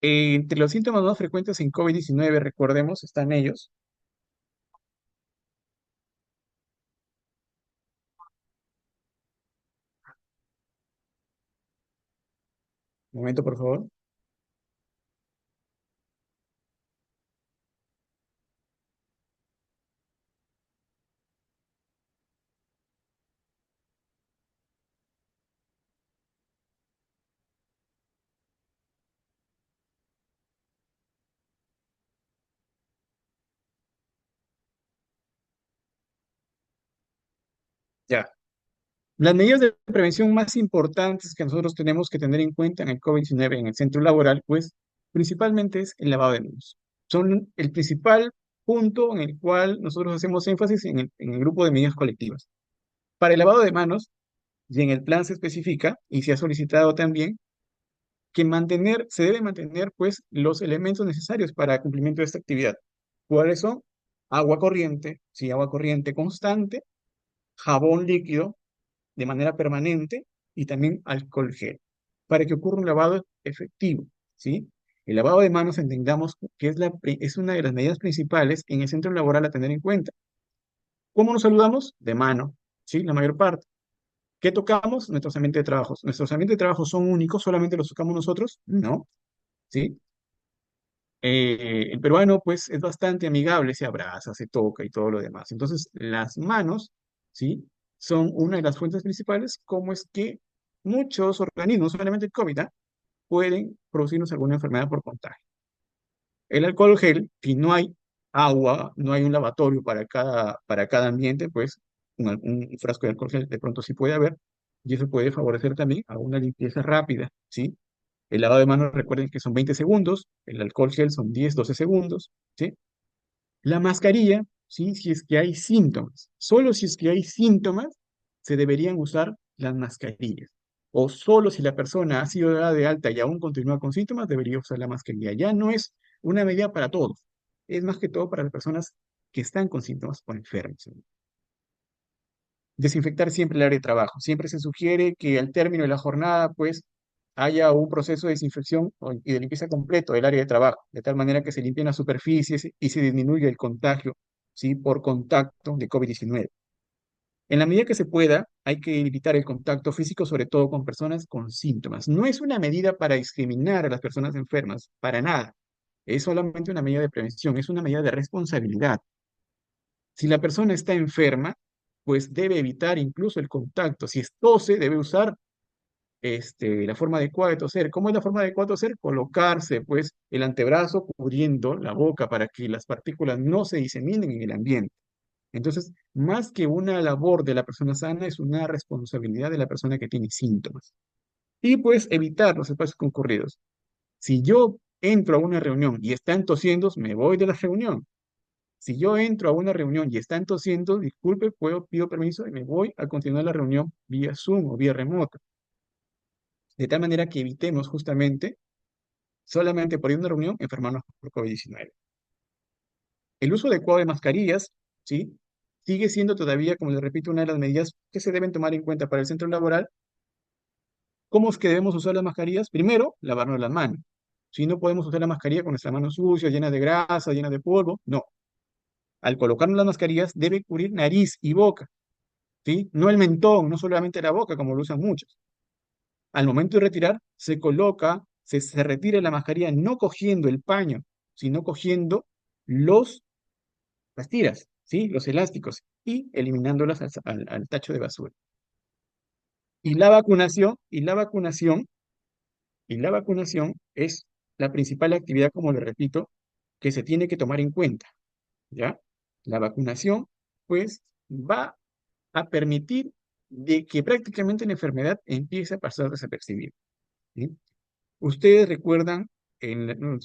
Entre los síntomas más frecuentes en COVID-19, recordemos, están ellos. Un momento, por favor. Ya. Las medidas de prevención más importantes que nosotros tenemos que tener en cuenta en el COVID-19 en el centro laboral, pues principalmente es el lavado de manos. Son el principal punto en el cual nosotros hacemos énfasis en el grupo de medidas colectivas. Para el lavado de manos, y en el plan se especifica, y se ha solicitado también, que se deben mantener pues los elementos necesarios para el cumplimiento de esta actividad. ¿Cuáles son? Agua corriente, sí, agua corriente constante, jabón líquido de manera permanente y también alcohol gel, para que ocurra un lavado efectivo, ¿sí? El lavado de manos entendamos que es una de las medidas principales en el centro laboral a tener en cuenta. ¿Cómo nos saludamos? De mano, ¿sí? La mayor parte. ¿Qué tocamos? Nuestros ambientes de trabajo. ¿Nuestros ambientes de trabajo son únicos? ¿Solamente los tocamos nosotros? No, ¿sí? El peruano, pues, es bastante amigable, se abraza, se toca y todo lo demás. Entonces, las manos, ¿sí? Son una de las fuentes principales, como es que muchos organismos, solamente el COVID, ¿ah? Pueden producirnos alguna enfermedad por contagio. El alcohol gel, si no hay agua, no hay un lavatorio para cada ambiente, pues un frasco de alcohol gel de pronto sí puede haber, y eso puede favorecer también a una limpieza rápida, ¿sí? El lavado de manos, recuerden que son 20 segundos, el alcohol gel son 10, 12 segundos, ¿sí? La mascarilla, ¿sí? Si es que hay síntomas, solo si es que hay síntomas, se deberían usar las mascarillas. O solo si la persona ha sido dada de alta y aún continúa con síntomas, debería usar la mascarilla. Ya no es una medida para todos, es más que todo para las personas que están con síntomas o enfermos. Desinfectar siempre el área de trabajo. Siempre se sugiere que al término de la jornada, pues, haya un proceso de desinfección y de limpieza completo del área de trabajo, de tal manera que se limpien las superficies y se disminuya el contagio, ¿sí? Por contacto de COVID-19. En la medida que se pueda, hay que evitar el contacto físico, sobre todo con personas con síntomas. No es una medida para discriminar a las personas enfermas, para nada. Es solamente una medida de prevención, es una medida de responsabilidad. Si la persona está enferma, pues debe evitar incluso el contacto. Si es tose, debe usar la forma adecuada de toser. ¿Cómo es la forma adecuada de toser? Colocarse, pues, el antebrazo cubriendo la boca para que las partículas no se diseminen en el ambiente. Entonces, más que una labor de la persona sana, es una responsabilidad de la persona que tiene síntomas. Y pues evitar los espacios concurridos. Si yo entro a una reunión y están tosiendo, me voy de la reunión. Si yo entro a una reunión y están tosiendo, disculpe, pido permiso y me voy a continuar la reunión vía Zoom o vía remota. De tal manera que evitemos justamente, solamente por ir a una reunión, enfermarnos por COVID-19. El uso adecuado de mascarillas, ¿sí? Sigue siendo todavía, como les repito, una de las medidas que se deben tomar en cuenta para el centro laboral. ¿Cómo es que debemos usar las mascarillas? Primero, lavarnos las manos. Si no podemos usar la mascarilla con nuestras manos sucias, llenas de grasa, llenas de polvo, no. Al colocarnos las mascarillas debe cubrir nariz y boca, ¿sí? No el mentón, no solamente la boca, como lo usan muchos. Al momento de retirar, se coloca, se retira la mascarilla no cogiendo el paño, sino cogiendo los, las tiras, ¿sí? Los elásticos y eliminándolas al tacho de basura. Y la vacunación es la principal actividad, como le repito, que se tiene que tomar en cuenta, ¿ya? La vacunación, pues, va a permitir de que prácticamente la enfermedad empiece a pasar desapercibida, ¿sí? Ustedes recuerdan,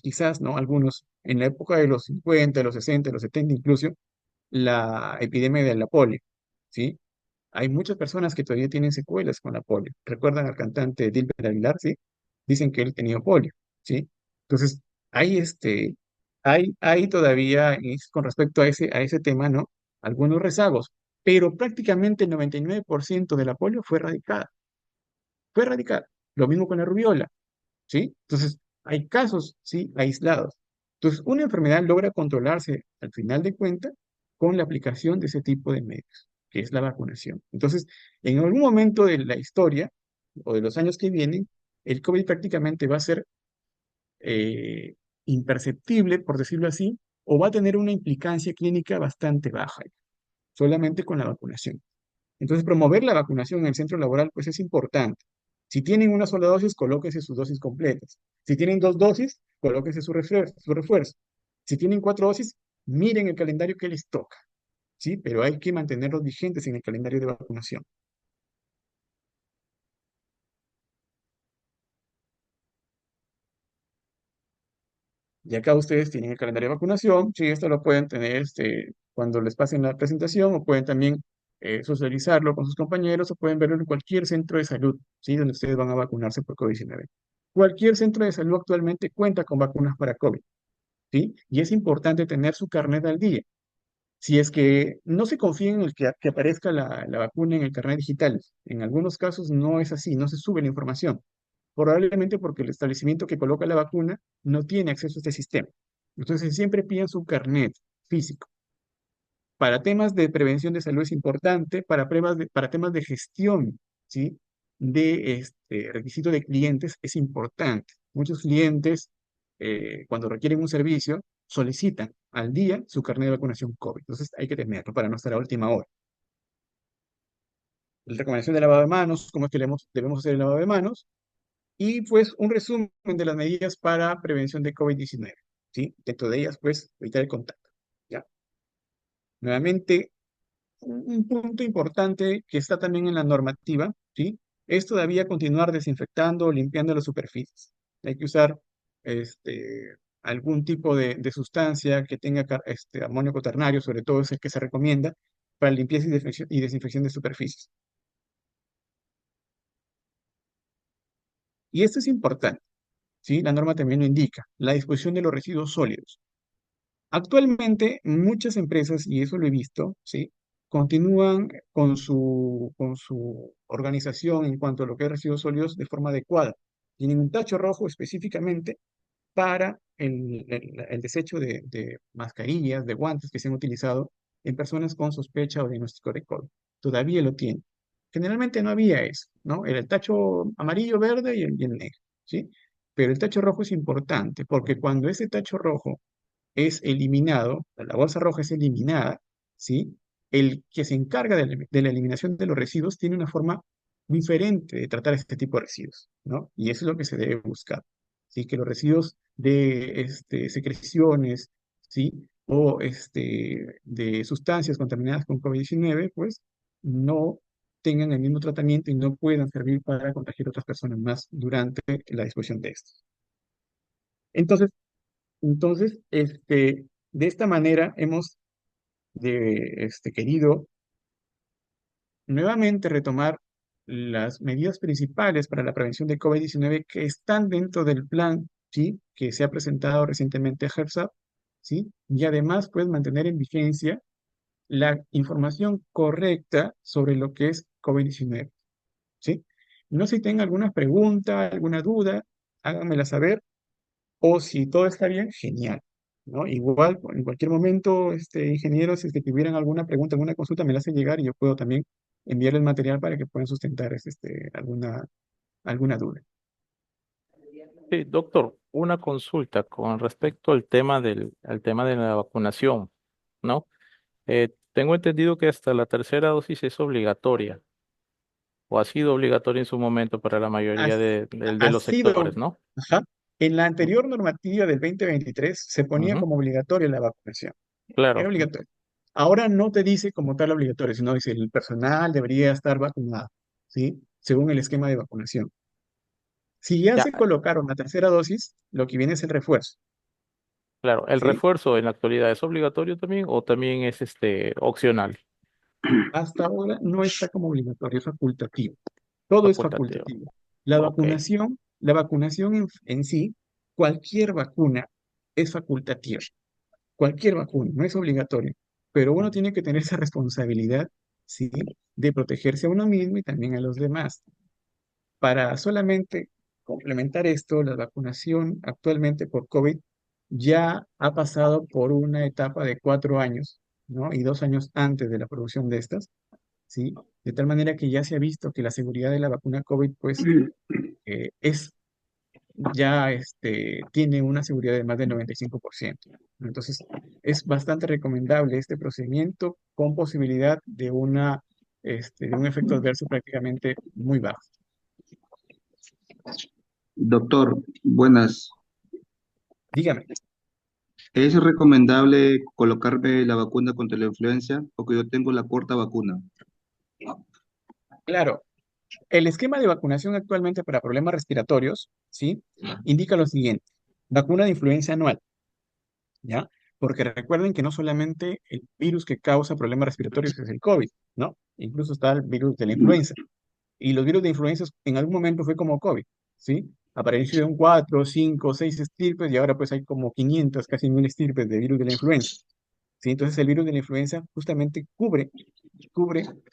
quizás, ¿no? Algunos, en la época de los 50, los 60, los 70 incluso, la epidemia de la polio, ¿sí? Hay muchas personas que todavía tienen secuelas con la polio. ¿Recuerdan al cantante Dilber Aguilar, sí? Dicen que él tenía polio, ¿sí? Entonces, hay hay todavía, con respecto a ese tema, ¿no? Algunos rezagos, pero prácticamente el 99% de la polio fue erradicada. Fue erradicada. Lo mismo con la rubiola. ¿Sí? Entonces, hay casos, ¿sí? Aislados. Entonces, una enfermedad logra controlarse al final de cuentas con la aplicación de ese tipo de medios, que es la vacunación. Entonces, en algún momento de la historia o de los años que vienen, el COVID prácticamente va a ser eh, imperceptible, por decirlo así, o va a tener una implicancia clínica bastante baja, solamente con la vacunación. Entonces, promover la vacunación en el centro laboral, pues es importante. Si tienen una sola dosis, colóquese sus dosis completas. Si tienen dos dosis, colóquese su refuerzo. Si tienen cuatro dosis, miren el calendario que les toca, ¿sí? Pero hay que mantenerlos vigentes en el calendario de vacunación. Y acá ustedes tienen el calendario de vacunación, sí, esto lo pueden tener cuando les pasen la presentación o pueden también socializarlo con sus compañeros o pueden verlo en cualquier centro de salud, ¿sí? Donde ustedes van a vacunarse por COVID-19. Cualquier centro de salud actualmente cuenta con vacunas para COVID, ¿sí? Y es importante tener su carnet al día. Si es que no se confía en el que aparezca la vacuna en el carnet digital, en algunos casos no es así, no se sube la información, probablemente porque el establecimiento que coloca la vacuna no tiene acceso a este sistema. Entonces siempre piden su carnet físico. Para temas de prevención de salud es importante, para temas de gestión, ¿sí? De requisito de clientes es importante. Muchos clientes, cuando requieren un servicio, solicitan al día su carnet de vacunación COVID. Entonces hay que tenerlo para no estar a última hora. La recomendación de lavado de manos, cómo es que debemos hacer el lavado de manos, y pues un resumen de las medidas para prevención de COVID-19, ¿sí? Dentro de ellas, pues, evitar el contacto, ¿ya? Nuevamente, un punto importante que está también en la normativa, ¿sí? Es todavía continuar desinfectando o limpiando las superficies. Hay que usar algún tipo de sustancia que tenga amonio cuaternario, sobre todo es el que se recomienda para limpieza y desinfección de superficies. Y esto es importante, ¿sí? La norma también lo indica, la disposición de los residuos sólidos. Actualmente, muchas empresas, y eso lo he visto, ¿sí? Continúan con su organización en cuanto a lo que es residuos sólidos de forma adecuada. Tienen un tacho rojo específicamente para el desecho de mascarillas, de guantes que se han utilizado en personas con sospecha o diagnóstico de COVID. Todavía lo tienen. Generalmente no había eso, ¿no? Era el tacho amarillo, verde y el negro, ¿sí? Pero el tacho rojo es importante porque cuando ese tacho rojo es eliminado, la bolsa roja es eliminada, ¿sí? El que se encarga de la eliminación de los residuos tiene una forma diferente de tratar este tipo de residuos, ¿no? Y eso es lo que se debe buscar, ¿sí? Que los residuos de secreciones, ¿sí? O de sustancias contaminadas con COVID-19, pues no tengan el mismo tratamiento y no puedan servir para contagiar a otras personas más durante la disposición de estos. Entonces, de esta manera hemos querido nuevamente retomar las medidas principales para la prevención de COVID-19 que están dentro del plan, ¿sí? Que se ha presentado recientemente a HERSAP, ¿sí? Y además, pues, mantener en vigencia la información correcta sobre lo que es COVID-19, ¿sí? No sé si tenga alguna pregunta, alguna duda, háganmela saber, o si todo está bien, genial, ¿no? Igual, en cualquier momento, ingenieros, si es que tuvieran alguna pregunta, alguna consulta, me la hacen llegar y yo puedo también enviarles material para que puedan sustentar alguna duda. Sí, doctor, una consulta con respecto al tema de la vacunación, ¿no? Tengo entendido que hasta la tercera dosis es obligatoria o ha sido obligatoria en su momento para la Ha, mayoría de ha los sido, sectores, ¿no? ajá, en la anterior normativa del 2023 se ponía Ujú, como obligatoria la vacunación. Era claro, obligatorio. Ahora no te dice como tal obligatorio, sino dice el personal debería estar vacunado, ¿sí? Según el esquema de vacunación. Si ya ya, se colocaron la tercera dosis, lo que viene es el refuerzo, claro. ¿El ¿sí? refuerzo en la actualidad es obligatorio también o también es opcional, Hasta ahora no está como obligatorio, es facultativo. Todo es facultativo? facultativo. Ok. La vacunación en sí, cualquier vacuna es facultativa. Cualquier vacuna, no es obligatorio. Pero uno tiene que tener esa responsabilidad, ¿sí? De protegerse a uno mismo y también a los demás. Para solamente complementar esto, la vacunación actualmente por COVID ya ha pasado por una etapa de 4 años, ¿no? Y 2 años antes de la producción de estas, ¿sí? De tal manera que ya se ha visto que la seguridad de la vacuna COVID, pues, es ya tiene una seguridad de más del 95%. ¿No? Entonces, es bastante recomendable este procedimiento con posibilidad de un efecto adverso prácticamente muy bajo. Doctor, buenas. Dígame. ¿Es recomendable colocarme la vacuna contra la influenza? Porque yo tengo la cuarta vacuna. Claro, el esquema de vacunación actualmente para problemas respiratorios, ¿sí? Indica lo siguiente: vacuna de influenza anual, ¿ya? Porque recuerden que no solamente el virus que causa problemas respiratorios es el COVID, ¿no? Incluso está el virus de la influenza. Y los virus de influenza en algún momento fue como COVID, ¿sí? Aparecieron 4, 5, 6 estirpes y ahora pues hay como 500, casi 1000 estirpes de virus de la influenza, ¿sí? Entonces el virus de la influenza justamente cubre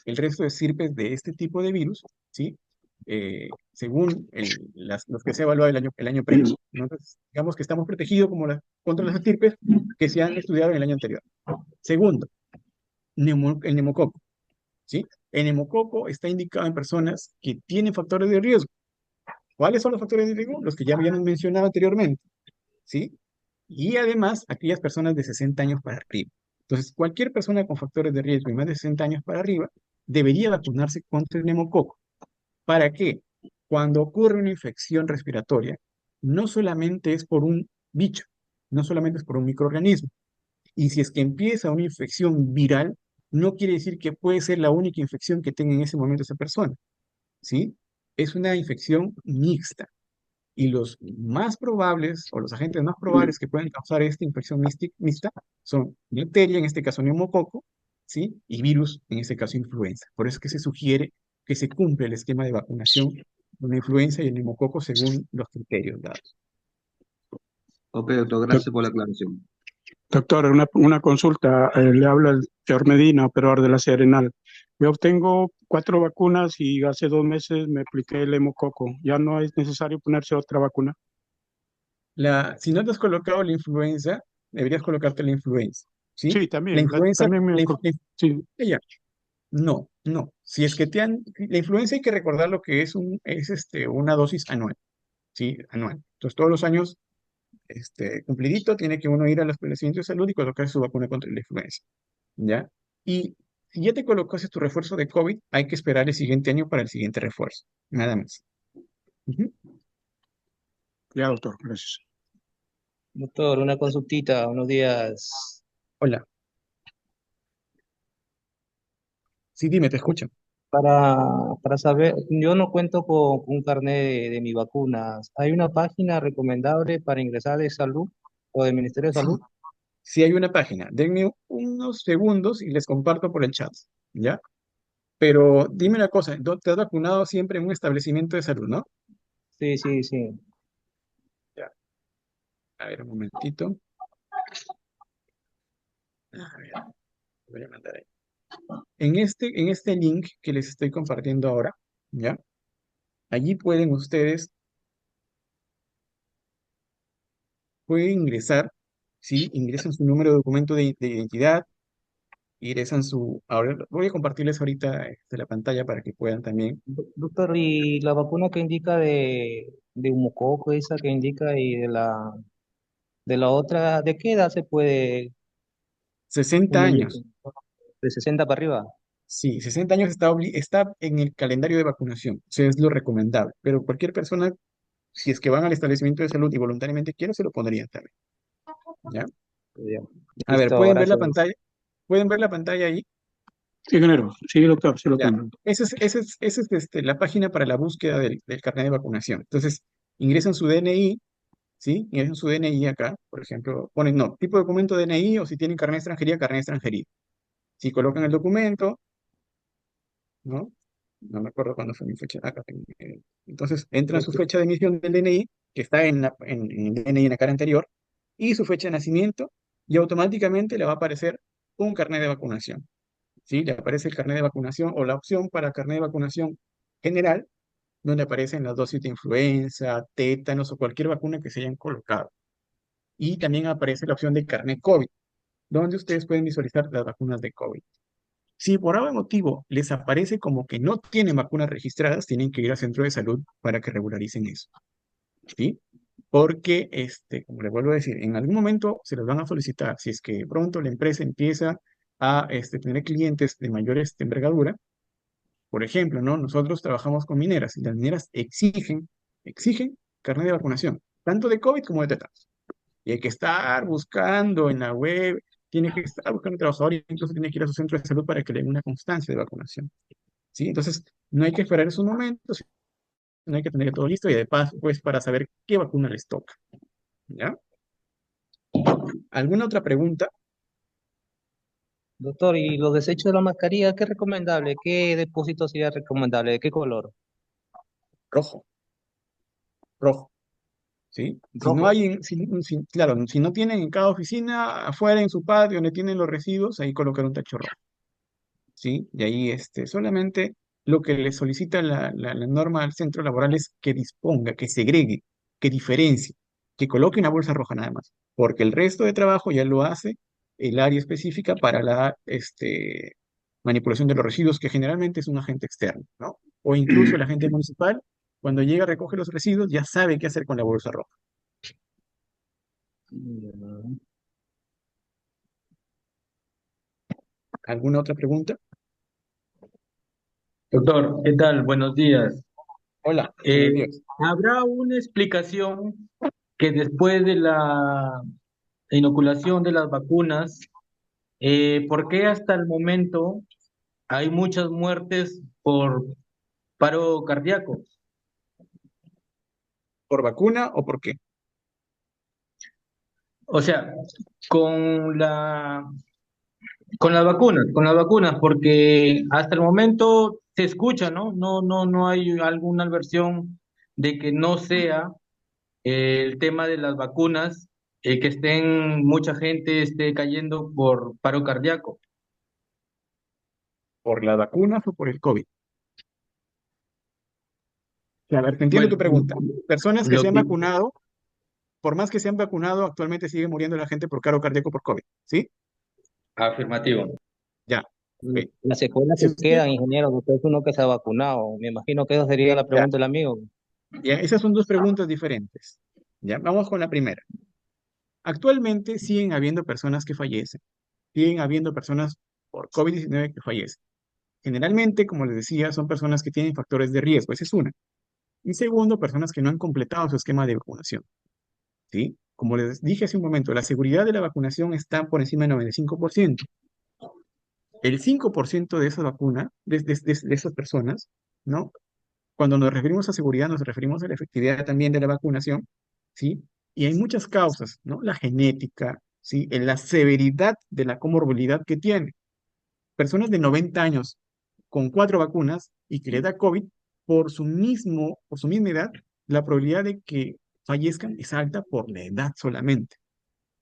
el resto de estirpes de este tipo de virus, ¿sí? Según los que se ha evaluado el año previo, ¿no? Entonces, digamos que estamos protegidos contra las estirpes que se han estudiado en el año anterior. Segundo, el neumococo, ¿sí? El neumococo está indicado en personas que tienen factores de riesgo. ¿Cuáles son los factores de riesgo? Los que ya habíamos mencionado anteriormente, ¿sí? Y además, aquellas personas de 60 años para arriba. Entonces, cualquier persona con factores de riesgo y más de 60 años para arriba debería vacunarse contra el neumococo. ¿Para qué? Cuando ocurre una infección respiratoria, no solamente es por un bicho, no solamente es por un microorganismo. Y si es que empieza una infección viral, no quiere decir que puede ser la única infección que tenga en ese momento esa persona, ¿sí? Es una infección mixta. Y los más probables, o los agentes más probables que pueden causar esta infección mixta son bacteria, en este caso neumococo, ¿sí? Y virus, en este caso influenza. Por eso es que se sugiere que se cumple el esquema de vacunación con la influenza y el neumococo según los criterios dados. Ok, doctor, Doc- gracias por la aclaración. Doctor, una consulta. Le habla el señor Medina, operador de la Serenal. Yo obtengo 4 vacunas y hace 2 meses me apliqué el hemococo. ¿Ya no es necesario ponerse otra vacuna? Si no te has colocado la influenza, deberías colocarte la influenza, ¿sí? Sí, La también. influenza, También sí. ya, no, no. Si es que la influenza hay que recordar lo que una dosis anual, ¿sí? Anual. Entonces, todos los años, cumplidito, tiene que uno ir a los establecimientos de salud y colocar su vacuna contra la influenza, ¿ya? Y si ya te colocaste tu refuerzo de COVID, hay que esperar el siguiente año para el siguiente refuerzo, nada más. Ujú. Ya, doctor, gracias. Doctor, una consultita, buenos días. Hola, sí, dime, te escucho. Para, para saber, yo no cuento con un carnet de mi vacunas. ¿Hay una página recomendable para ingresar de salud o del Ministerio de Sí, Salud? Sí hay una página. Denme unos segundos y les comparto por el chat, ¿ya? Pero dime una cosa, ¿te has vacunado siempre en un establecimiento de salud, no? Sí, sí, sí. Ya, a ver, un momentito. A ver, voy a mandar ahí. En este link que les estoy compartiendo ahora, ¿ya? Allí pueden ustedes, pueden ingresar, ¿sí? Ingresan su número de documento de identidad, ingresan su... Ahora voy a compartirles ahorita la pantalla para que puedan también. Doctor, ¿y la vacuna que indica de neumococo, esa que indica, y de la otra, de qué edad se puede 60 uno ir? años. ¿De 60 para arriba? Sí, 60 años está en el calendario de vacunación, o sea, es lo recomendable, pero cualquier persona, si es que van al establecimiento de salud y voluntariamente quiere, se lo pondrían también, ¿ya? Ya. A ver, Listo, ¿pueden ver la gracias. pantalla? ¿Pueden ver la pantalla ahí? Sí, ingeniero. Sí, doctor, sí lo Ya. tengo. Esa es la página para la búsqueda del carnet de vacunación. Entonces, ingresan su DNI, ¿sí? Ingresan su DNI acá, por ejemplo, ponen, no, tipo de documento DNI o si tienen carnet de extranjería, carnet de extranjería. Si colocan el documento, ¿no? No me acuerdo cuándo fue mi fecha. Acá tengo, entonces, entran su fecha de emisión del DNI, que está en el DNI en la cara anterior, y su fecha de nacimiento, y automáticamente le va a aparecer un carnet de vacunación. ¿Sí? Le aparece el carnet de vacunación o la opción para carnet de vacunación general, donde aparecen las dosis de influenza, tétanos o cualquier vacuna que se hayan colocado. Y también aparece la opción de carnet COVID, donde ustedes pueden visualizar las vacunas de COVID. Si por algún motivo les aparece como que no tienen vacunas registradas, tienen que ir al centro de salud para que regularicen eso, ¿sí? Porque, como les vuelvo a decir, en algún momento se los van a solicitar. Si es que pronto la empresa empieza a tener clientes de mayor envergadura, por ejemplo, ¿no? Nosotros trabajamos con mineras y las mineras exigen carnet de vacunación, tanto de COVID como de tétanos. Y hay que estar buscando en la web, tiene que estar buscando un trabajador y incluso tiene que ir a su centro de salud para que le den una constancia de vacunación. ¿Sí? Entonces, no hay que esperar esos momentos, no hay que tener todo listo y de paso, pues, para saber qué vacuna les toca. ¿Ya? ¿Alguna otra pregunta? Doctor, ¿y los desechos de la mascarilla, qué es recomendable? ¿Qué depósito sería recomendable? ¿De qué color? Rojo, rojo. ¿Sí? Si no Rojo. hay, claro, si no tienen en cada oficina, afuera en su patio donde tienen los residuos, ahí colocar un tacho rojo. ¿Sí? Y ahí solamente lo que le solicita la norma al centro laboral es que disponga, que segregue, que diferencie, que coloque una bolsa roja nada más, porque el resto de trabajo ya lo hace el área específica para la manipulación de los residuos, que generalmente es un agente externo, ¿no? O incluso el agente municipal, cuando llega a recoger los residuos, ya sabe qué hacer con la bolsa roja. Mm. ¿Alguna otra pregunta? Doctor, ¿qué tal? Buenos días. Hola, Eh, buenos días. ¿Habrá una explicación que después de la inoculación de las vacunas, por qué hasta el momento hay muchas muertes por paro cardíaco? ¿Por vacuna o por qué? O sea, con con las vacunas, porque hasta el momento se escucha, ¿no? No hay alguna versión de que no sea el tema de las vacunas, que mucha gente esté cayendo por paro cardíaco. ¿Por las vacunas o por el COVID? A ver, te entiendo Bueno, tu pregunta. Personas que se lo han que vacunado, por más que se han vacunado, actualmente sigue muriendo la gente por paro cardíaco por COVID, ¿sí? afirmativo. Ya, ok. Las secuelas Si que usted, quedan, ingeniero, usted es uno que se ha vacunado. Me imagino que esa sería la ya, pregunta del amigo. ya, esas son dos preguntas diferentes. Ya, vamos con la primera. Actualmente siguen habiendo personas que fallecen, siguen habiendo personas por COVID-19 que fallecen. Generalmente, como les decía, son personas que tienen factores de riesgo, esa es una. Y segundo, personas que no han completado su esquema de vacunación, ¿sí? Como les dije hace un momento, la seguridad de la vacunación está por encima del 95%. El 5% de esa vacuna, de esas personas, ¿no? Cuando nos referimos a seguridad, nos referimos a la efectividad también de la vacunación, ¿sí? Y hay muchas causas, ¿no? La genética, ¿sí? En la severidad de la comorbilidad que tiene. Personas de 90 años con 4 vacunas y que le da COVID, por su misma edad, la probabilidad de que fallezcan es alta por la edad solamente.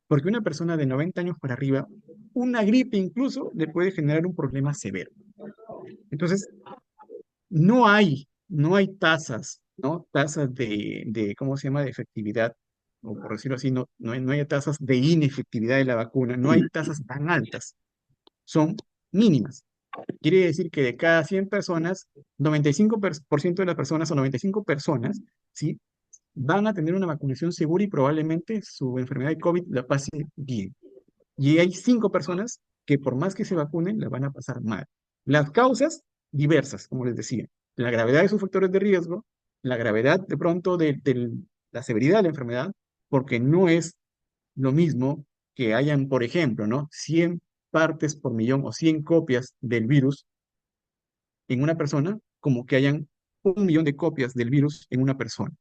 Porque una persona de 90 años para arriba, una gripe incluso, le puede generar un problema severo. Entonces, no hay tasas, ¿no? Tasas ¿cómo se llama?, de efectividad, o por decirlo así, no hay tasas de inefectividad de la vacuna, no hay tasas tan altas, son mínimas. Quiere decir que de cada 100 personas, 95% de las personas o 95 personas, ¿sí?, van a tener una vacunación segura y probablemente su enfermedad de COVID la pase bien. Y hay 5 personas que por más que se vacunen, la van a pasar mal. Las causas, diversas, como les decía. La gravedad de sus factores de riesgo, la gravedad de pronto de la severidad de la enfermedad, porque no es lo mismo que hayan, por ejemplo, ¿no?, 100 partes por millón o 100 copias del virus en una persona, como que hayan 1 millón de copias del virus en una persona,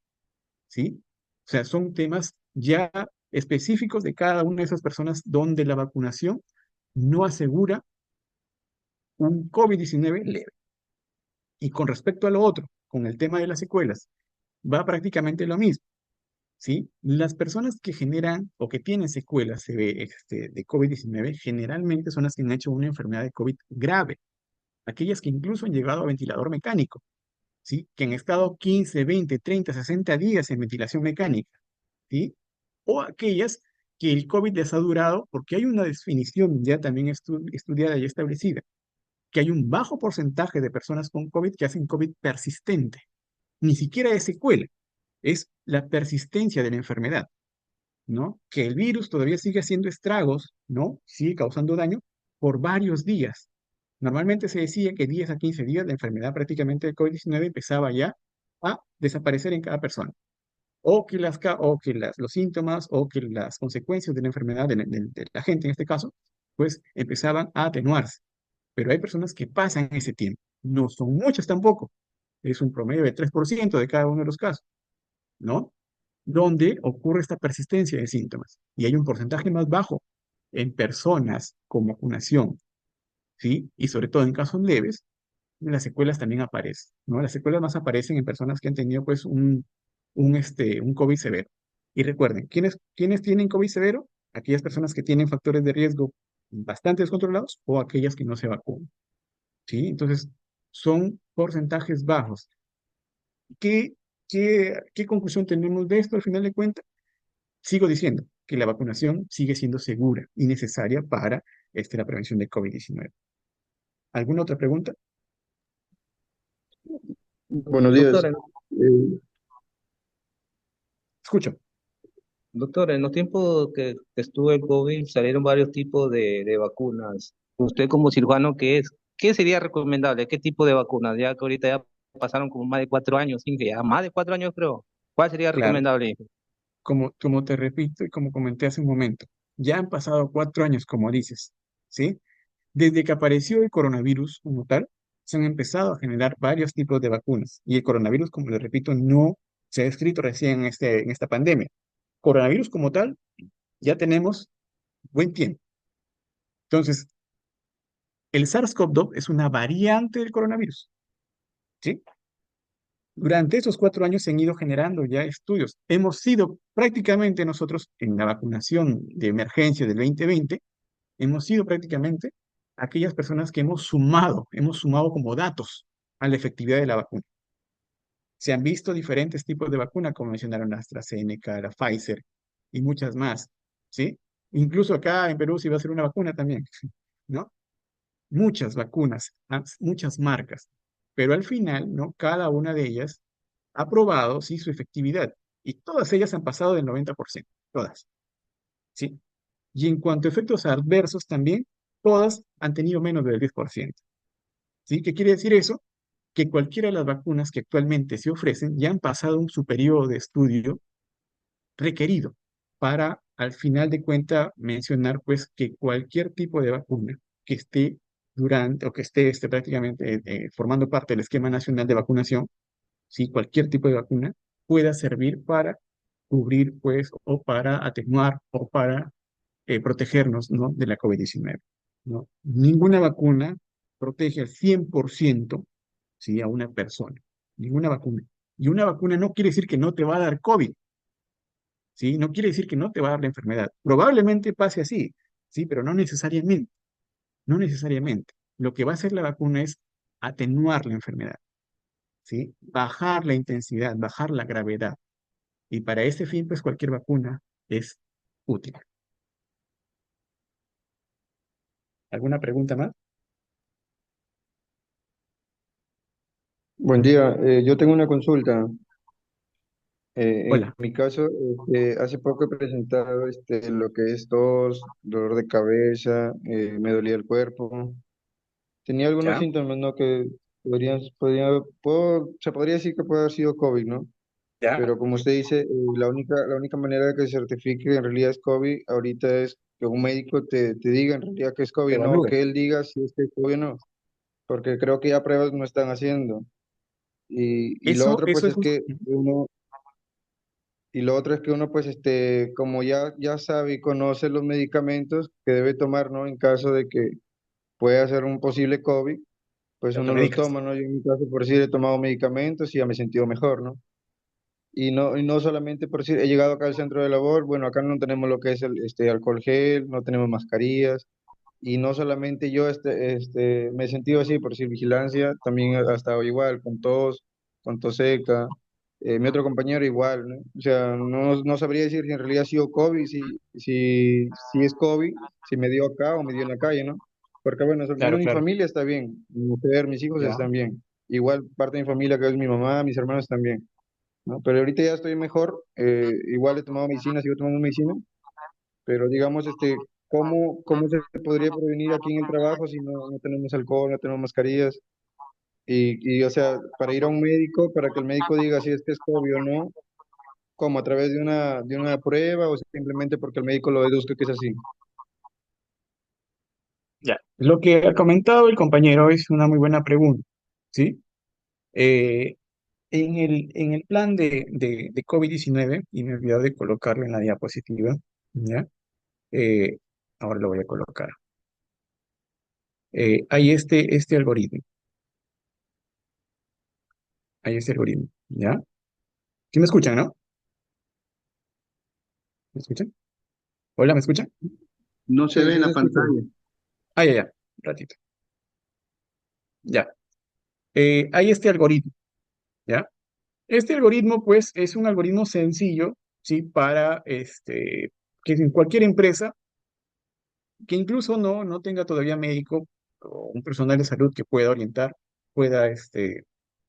¿sí? O sea, son temas ya específicos de cada una de esas personas donde la vacunación no asegura un COVID-19 leve. Y con respecto a lo otro, con el tema de las secuelas, va prácticamente lo mismo, ¿sí? Las personas que generan o que tienen secuelas de COVID-19 generalmente son las que han hecho una enfermedad de COVID grave, aquellas que incluso han llegado a ventilador mecánico, ¿sí? Que han estado 15, 20, 30, 60 días en ventilación mecánica, ¿sí? O aquellas que el COVID les ha durado, porque hay una definición ya también estudiada y establecida, que hay un bajo porcentaje de personas con COVID que hacen COVID persistente. Ni siquiera es secuela, es la persistencia de la enfermedad, ¿no? Que el virus todavía sigue haciendo estragos, ¿no? Sigue causando daño por varios días. Normalmente se decía que 10 a 15 días la enfermedad prácticamente de COVID-19 empezaba ya a desaparecer en cada persona. Los síntomas o que las consecuencias de la enfermedad de la gente en este caso, pues empezaban a atenuarse. Pero hay personas que pasan ese tiempo. No son muchas tampoco. Es un promedio de 3% de cada uno de los casos, ¿no? Donde ocurre esta persistencia de síntomas. Y hay un porcentaje más bajo en personas con vacunación, ¿sí? Y sobre todo en casos leves, las secuelas también aparecen, ¿no? Las secuelas más aparecen en personas que han tenido, pues, un COVID severo. Y recuerden, ¿quiénes tienen COVID severo? Aquellas personas que tienen factores de riesgo bastante descontrolados o aquellas que no se vacunan, ¿sí? Entonces, son porcentajes bajos. ¿Qué conclusión tenemos de esto al final de cuentas? Sigo diciendo que la vacunación sigue siendo segura y necesaria para la prevención de COVID-19. ¿Alguna otra pregunta? Buenos días. Doctor, Escucho. doctor, en los tiempos que estuvo el COVID salieron varios tipos de vacunas. Usted como cirujano, ¿qué sería recomendable? ¿Qué tipo de vacunas? Ya que ahorita ya pasaron como más de 4 años, sí, ya más de 4 años creo. ¿Cuál sería Claro, recomendable? como te repito y como comenté hace un momento, ya han pasado 4 años, como dices, ¿sí? Desde que apareció el coronavirus como tal, se han empezado a generar varios tipos de vacunas. Y el coronavirus, como le repito, no se ha descrito recién en esta pandemia. Coronavirus como tal, ya tenemos buen tiempo. Entonces, el SARS-CoV-2 es una variante del coronavirus, ¿sí? Durante esos 4 años se han ido generando ya estudios. Hemos sido prácticamente nosotros en la vacunación de emergencia del 2020, hemos sido prácticamente aquellas personas que hemos sumado como datos a la efectividad de la vacuna. Se han visto diferentes tipos de vacuna, como mencionaron la AstraZeneca, la Pfizer y muchas más, ¿sí? Incluso acá en Perú se iba a hacer una vacuna también, ¿no? Muchas vacunas, muchas marcas, pero al final, ¿no? Cada una de ellas ha probado, sí, su efectividad y todas ellas han pasado del 90%, todas, ¿sí? Y en cuanto a efectos adversos también, todas han tenido menos del 10%, ¿sí? ¿Qué quiere decir eso? Que cualquiera de las vacunas que actualmente se ofrecen ya han pasado su periodo de estudio requerido para, al final de cuenta, mencionar pues que cualquier tipo de vacuna que esté durante o que esté prácticamente formando parte del esquema nacional de vacunación, ¿sí? Cualquier tipo de vacuna pueda servir para cubrir pues o para atenuar o para protegernos, ¿no?, de la COVID-19, ¿no? Ninguna vacuna protege al 100%, ¿sí?, a una persona. Ninguna vacuna. Y una vacuna no quiere decir que no te va a dar COVID, ¿sí? No quiere decir que no te va a dar la enfermedad. Probablemente pase así, ¿sí? Pero no necesariamente. No necesariamente. Lo que va a hacer la vacuna es atenuar la enfermedad, ¿sí? Bajar la intensidad, bajar la gravedad. Y para ese fin, pues cualquier vacuna es útil. ¿Alguna pregunta más? Buen día, yo tengo una consulta. En Hola. mi caso, hace poco he presentado lo que es tos, dolor de cabeza, me dolía el cuerpo. Tenía algunos ¿Ya? síntomas, ¿no? Que se podría decir que puede haber sido COVID, ¿no? ¿Ya? Pero como usted dice, la única manera de que se certifique que en realidad es COVID ahorita es que un médico te diga en realidad que es COVID, no Evalúe. que él diga si es que es COVID o no, porque creo que ya pruebas no están haciendo. Y lo otro, Eso pues, es es un... que uno. Y lo otro es que uno, pues, como ya sabe y conoce los medicamentos que debe tomar, ¿no? En caso de que pueda ser un posible COVID, pues Te uno los automedicas. toma, ¿no? Yo en mi caso, por decir, he tomado medicamentos y ya me he sentido mejor, ¿no? Y no solamente por decir, he llegado acá al centro de labor, bueno, acá no tenemos lo que es el alcohol gel, no tenemos mascarillas, y no solamente yo me he sentido así, por decir vigilancia, también ha estado igual, con tos seca. Mi otro compañero igual, ¿no? O sea, no sabría decir si en realidad ha sido COVID, si es COVID, si me dio acá o me dio en la calle, ¿no? Porque bueno, al Claro, menos mi claro. familia está bien, mi mujer, mis hijos ¿Ya? están bien. Igual parte de mi familia, que es mi mamá, mis hermanos también, ¿no? Pero ahorita ya estoy mejor, igual he tomado medicina, sigo tomando medicina, pero digamos, ¿cómo se podría prevenir aquí en el trabajo si no tenemos alcohol, no tenemos mascarillas? O sea, para ir a un médico, para que el médico diga si es que es COVID o no, ¿cómo? ¿A través de una prueba o simplemente porque el médico lo deduzca que es así? Ya. Lo que ha comentado el compañero es una muy buena pregunta, ¿sí? Eh, en el plan de COVID-19, y me he olvidado de colocarlo en la diapositiva, ¿ya? Eh, Ahora lo voy a colocar. Hay este algoritmo, ¿ya? ¿Sí me escuchan, no? ¿Me escuchan? Hola, ¿me escuchan? No se Sí, ve en sí, se la escucha. pantalla. Ah, ya, ya, un ratito. Ya. Hay este algoritmo, ¿ya? Este algoritmo, pues, es un algoritmo sencillo, ¿sí? Para que en cualquier empresa, que incluso no tenga todavía médico o un personal de salud que pueda orientar, pueda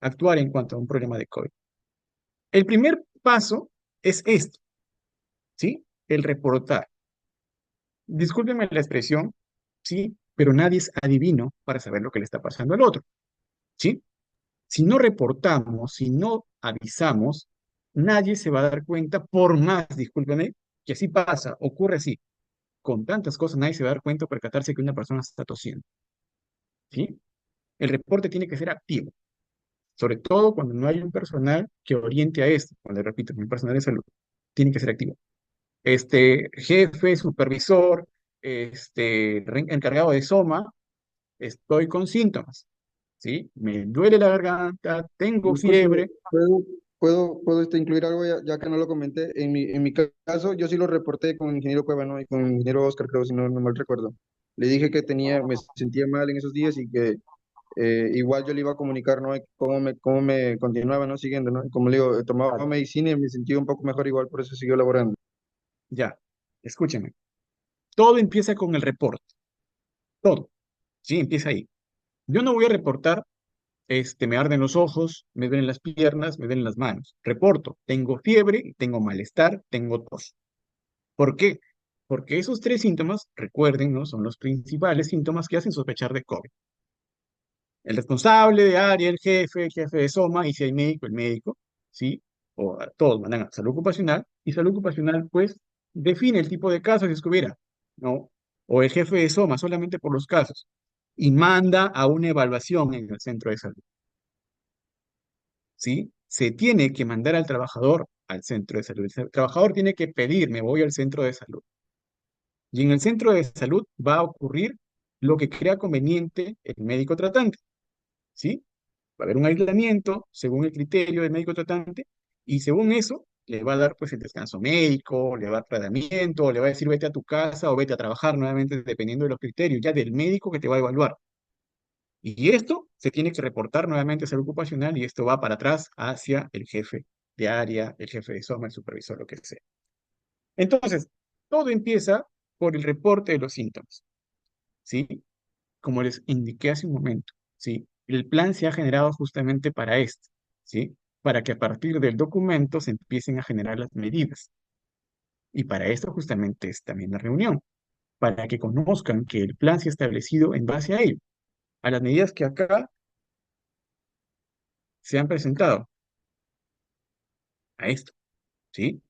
actuar en cuanto a un problema de COVID. El primer paso es esto, ¿sí? El reportar. Discúlpenme la expresión, ¿sí? Pero nadie es adivino para saber lo que le está pasando al otro, ¿sí? Si no reportamos, si no avisamos, nadie se va a dar cuenta, por más, discúlpeme, que así pasa, ocurre así. Con tantas cosas, nadie se va a dar cuenta o percatarse que una persona está tosiendo, ¿sí? El reporte tiene que ser activo, sobre todo cuando no hay un personal que oriente a esto. Cuando repito, un personal de salud, tiene que ser activo. Jefe, supervisor, encargado de SOMA, estoy con síntomas, ¿sí? Me duele la garganta, tengo Disculpe, fiebre. ¿puedo incluir algo ya que no lo comenté? En mi caso, yo sí lo reporté con el ingeniero Cueva, ¿no? Y con el ingeniero Oscar, creo, si no mal recuerdo. Le dije que me sentía mal en esos días y que igual yo le iba a comunicar, ¿no? Cómo me continuaba, ¿no? Siguiendo, ¿no? Y como le digo, tomaba medicina y me sentía un poco mejor igual, por eso siguió laborando. Ya, escúcheme. Todo empieza con el reporte. Todo. Sí, empieza ahí. Yo no voy a reportar, me arden los ojos, me duelen las piernas, me duelen las manos. Reporto, tengo fiebre, tengo malestar, tengo tos. ¿Por qué? Porque esos tres síntomas, recuerden, ¿no? Son los principales síntomas que hacen sospechar de COVID. El responsable de área, el jefe de SOMA, y si hay médico, el médico, ¿sí? O a todos mandan a salud ocupacional, y salud ocupacional, pues, define el tipo de casos si es que hubiera, ¿no? O el jefe de SOMA, solamente por los casos, y manda a una evaluación en el centro de salud, ¿sí? Se tiene que mandar al trabajador al centro de salud. El trabajador tiene que pedir, me voy al centro de salud, Y en el centro de salud va a ocurrir lo que crea conveniente el médico tratante, ¿sí? Va a haber un aislamiento según el criterio del médico tratante y según eso le va a dar pues el descanso médico, le va a dar tratamiento, le va a decir vete a tu casa o vete a trabajar nuevamente dependiendo de los criterios ya del médico que te va a evaluar. Y esto se tiene que reportar nuevamente a salud ocupacional y esto va para atrás hacia el jefe de área, el jefe de zona, el supervisor, lo que sea. Entonces, todo empieza por el reporte de los síntomas, ¿sí? Como les indiqué hace un momento, ¿sí? El plan se ha generado justamente para esto, ¿sí? Para que a partir del documento se empiecen a generar las medidas. Y para esto justamente es también la reunión, para que conozcan que el plan se ha establecido en base a ello, a las medidas que acá se han presentado, a esto, ¿sí?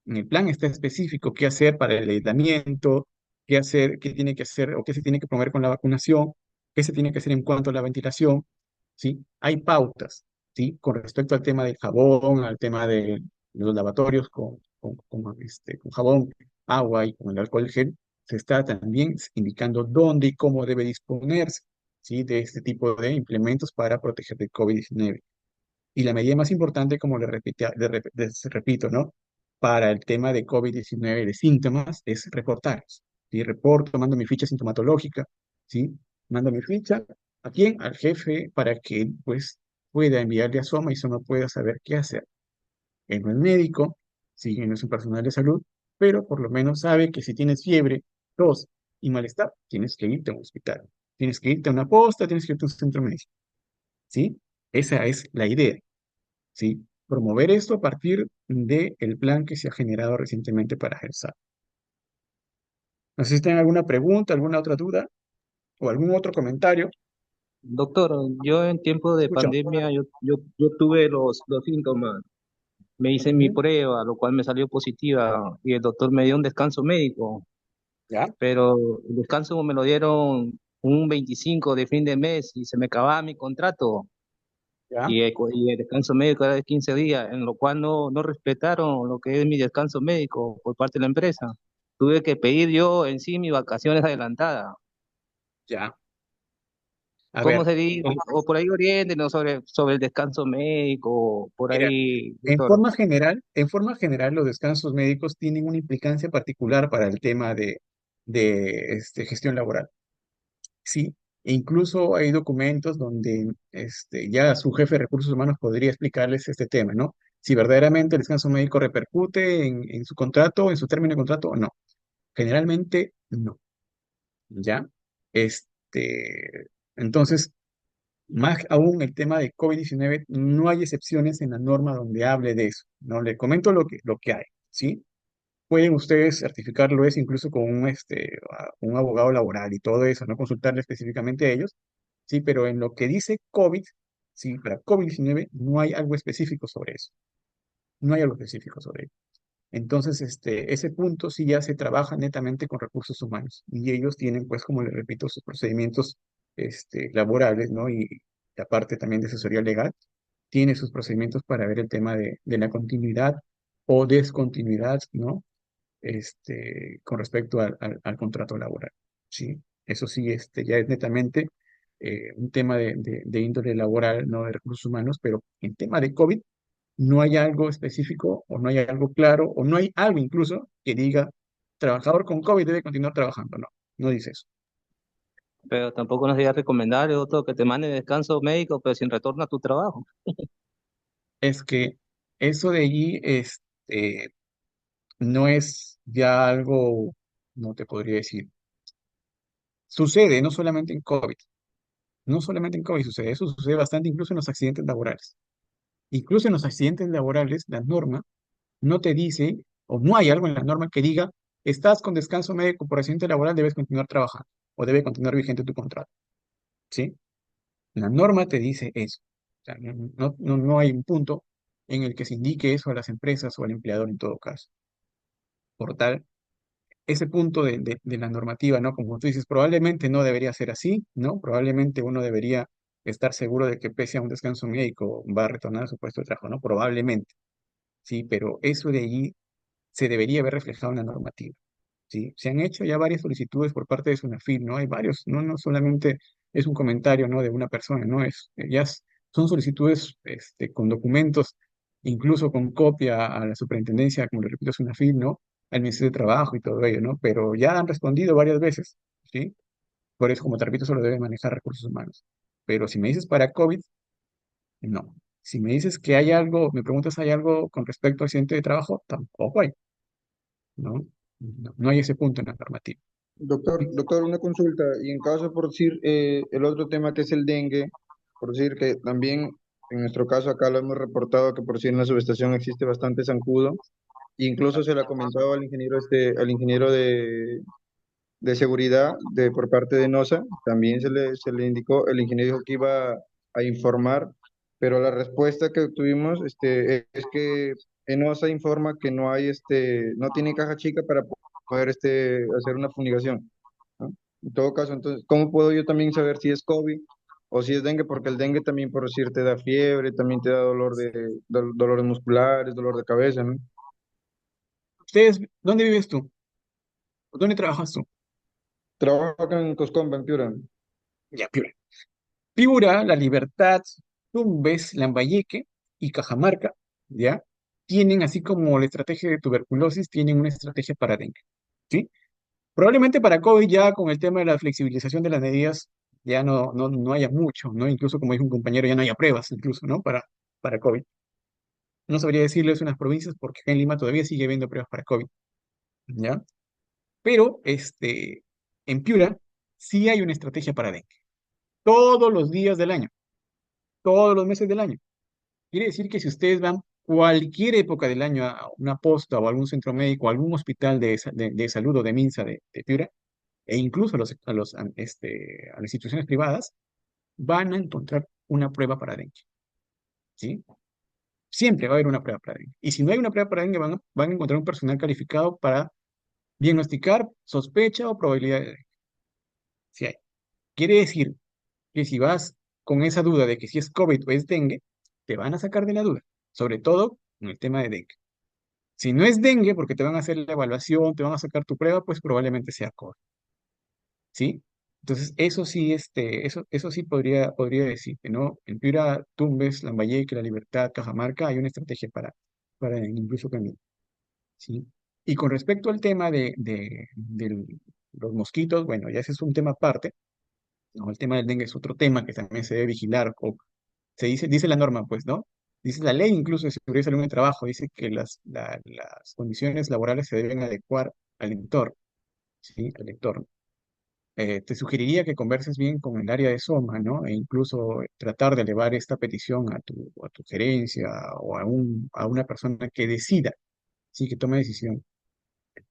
En el plan está específico qué hacer para el aislamiento, qué hacer, qué tiene que hacer o qué se tiene que promover con la vacunación, qué se tiene que hacer en cuanto a la ventilación, ¿sí? Hay pautas, ¿sí? Con respecto al tema del jabón, al tema de los lavatorios con jabón, agua y con el alcohol gel, se está también indicando dónde y cómo debe disponerse, ¿sí? De este tipo de implementos para proteger del COVID-19. Y la medida más importante, como les repito, ¿no? Para el tema de COVID-19 de síntomas, es reportarlos. ¿Sí? Reporto, mando mi ficha sintomatológica, ¿sí? Mando mi ficha, ¿a quién? Al jefe, para que él, pues, pueda enviarle a Soma y Soma pueda saber qué hacer. Él no es médico, sí, él no es un personal de salud, pero por lo menos sabe que si tienes fiebre, tos y malestar, tienes que irte a un hospital. Tienes que irte a una posta, tienes que irte a un centro médico, ¿sí? Esa es la idea. ¿Sí? Promover esto a partir del plan que se ha generado recientemente para GERSA. No sé si tienen alguna pregunta, alguna otra duda o algún otro comentario. Doctor, yo en tiempo de Escucho. pandemia, yo tuve los síntomas, me hice mi Ujú. prueba, lo cual me salió positiva y el doctor me dio un descanso médico, ¿Ya? pero el descanso me lo dieron un 25 de fin de mes y se me acababa mi contrato ¿Ya? y el descanso médico era de 15 días, en lo cual no respetaron lo que es mi descanso médico por parte de la empresa. Tuve que pedir yo en sí mis vacaciones adelantadas. ¿Ya? A ¿Cómo ver, sería? O por ahí oriéntenos sobre el descanso médico, por mira, ahí, doctor. en forma general, los descansos médicos tienen una implicancia particular para el tema de gestión laboral. Sí, e incluso hay documentos donde ya su jefe de recursos humanos podría explicarles este tema, ¿no? Si verdaderamente el descanso médico repercute en su contrato, en su término de contrato o no. Generalmente no, ¿ya? Entonces, más aún el tema de COVID-19, no hay excepciones en la norma donde hable de eso, ¿no? Le comento lo que hay, ¿sí? Pueden ustedes certificarlo eso incluso con un abogado laboral y todo eso, no consultarle específicamente a ellos, sí, pero en lo que dice COVID, sí, para COVID-19 no hay algo específico sobre eso, no hay algo específico sobre ello. Entonces, ese punto sí ya se trabaja netamente con recursos humanos y ellos tienen, pues, como les repito, sus procedimientos laborales, ¿no? Y aparte también de asesoría legal, tiene sus procedimientos para ver el tema de la continuidad o descontinuidad, ¿no? Con respecto al contrato laboral. ¿Sí? Eso sí, ya es netamente un tema de índole laboral, no de recursos humanos, pero en tema de COVID no hay algo específico o no hay algo claro o no hay algo incluso que diga trabajador con COVID debe continuar trabajando. No, no dice eso. Pero tampoco nos sería recomendable, doctor, que te mande descanso médico, pero sin retorno a tu trabajo. Es que eso de allí no es ya algo, no te podría decir. Sucede no solamente en COVID. No solamente en COVID sucede, eso sucede bastante incluso en los accidentes laborales. Incluso en los accidentes laborales, la norma no te dice, o no hay algo en la norma que diga, estás con descanso médico por accidente laboral, debes continuar trabajando, o debe continuar vigente tu contrato, ¿sí? La norma te dice eso. O sea, no hay un punto en el que se indique eso a las empresas o al empleador en todo caso. Por tal, ese punto de la normativa, ¿no? Como tú dices, probablemente no debería ser así, ¿no? Probablemente uno debería estar seguro de que pese a un descanso médico va a retornar a su puesto de trabajo, ¿no? Probablemente, sí, pero eso de allí se debería haber reflejado en la normativa. ¿sí? Se han hecho ya varias solicitudes por parte de SUNAFIL, ¿no? Hay varios, no, no solamente es un comentario, ¿no? De una persona, ¿no? Son solicitudes con documentos, incluso con copia a la superintendencia, como le repito, SUNAFIL, ¿no? Al Ministerio de Trabajo y todo ello, ¿no? Pero ya han respondido varias veces, ¿sí? Por eso, como te repito, solo debe manejar recursos humanos. Pero si me dices para COVID, no. Si me dices que hay algo, me preguntas, ¿hay algo con respecto al accidente de trabajo? Tampoco hay, ¿no? No, no hay ese punto en la normativa. Doctor, una consulta. Y en caso, por decir, el otro tema que es el dengue, por decir que también en nuestro caso acá lo hemos reportado que por decir en la subestación existe bastante zancudo. Incluso se le ha comentado al ingeniero, al ingeniero de seguridad por parte de NOSA, también se le indicó, el ingeniero dijo que iba a informar, pero la respuesta que obtuvimos es que ENOSA informa que no hay, no tiene caja chica para poder hacer una fumigación, ¿no? En todo caso, entonces, ¿cómo puedo yo también saber si es COVID o si es dengue? Porque el dengue también, por decir, te da fiebre, también te da dolores musculares, dolor de cabeza, ¿no? ¿Dónde vives tú? ¿Dónde trabajas tú? Trabajo acá en Coscomba, en Piura. Ya, Piura. Piura, La Libertad, Tumbes, Lambayeque y Cajamarca, ¿ya? Tienen, así como la estrategia de tuberculosis, tienen una estrategia para dengue, ¿sí? Probablemente para COVID ya con el tema de la flexibilización de las medidas ya no haya mucho, ¿no? Incluso como dijo un compañero, ya no haya pruebas incluso, ¿no? Para COVID. No sabría decirles unas provincias porque acá en Lima todavía sigue habiendo pruebas para COVID, ¿ya? Pero en Piura sí hay una estrategia para dengue. Todos los días del año, todos los meses del año. Quiere decir que si ustedes van cualquier época del año a una posta o algún centro médico, o algún hospital de salud o de MINSA de Piura, e incluso a las instituciones privadas, van a encontrar una prueba para dengue, ¿sí? Siempre va a haber una prueba para dengue. Y si no hay una prueba para dengue, van a encontrar un personal calificado para diagnosticar sospecha o probabilidad de dengue. Si hay. Quiere decir que si vas con esa duda de que si es COVID o es dengue, te van a sacar de la duda, sobre todo en el tema de dengue. Si no es dengue, porque te van a hacer la evaluación, te van a sacar tu prueba, pues probablemente sea COVID, ¿sí? Entonces, eso sí, eso sí podría decirte, ¿no? En Piura, Tumbes, Lambayeque, La Libertad, Cajamarca, hay una estrategia para incluso también, ¿sí? Y con respecto al tema de los mosquitos, bueno, ya ese es un tema aparte, ¿no? El tema del dengue es otro tema que también se debe vigilar, o dice la norma, pues, ¿no? Dice la ley incluso de seguridad y salud en el trabajo, dice que las condiciones laborales se deben adecuar al entorno, ¿sí? Al entorno. Te sugeriría que converses bien con el área de SOMA, ¿no? E incluso tratar de elevar esta petición a tu gerencia o a una persona que decida, sí, que tome decisión.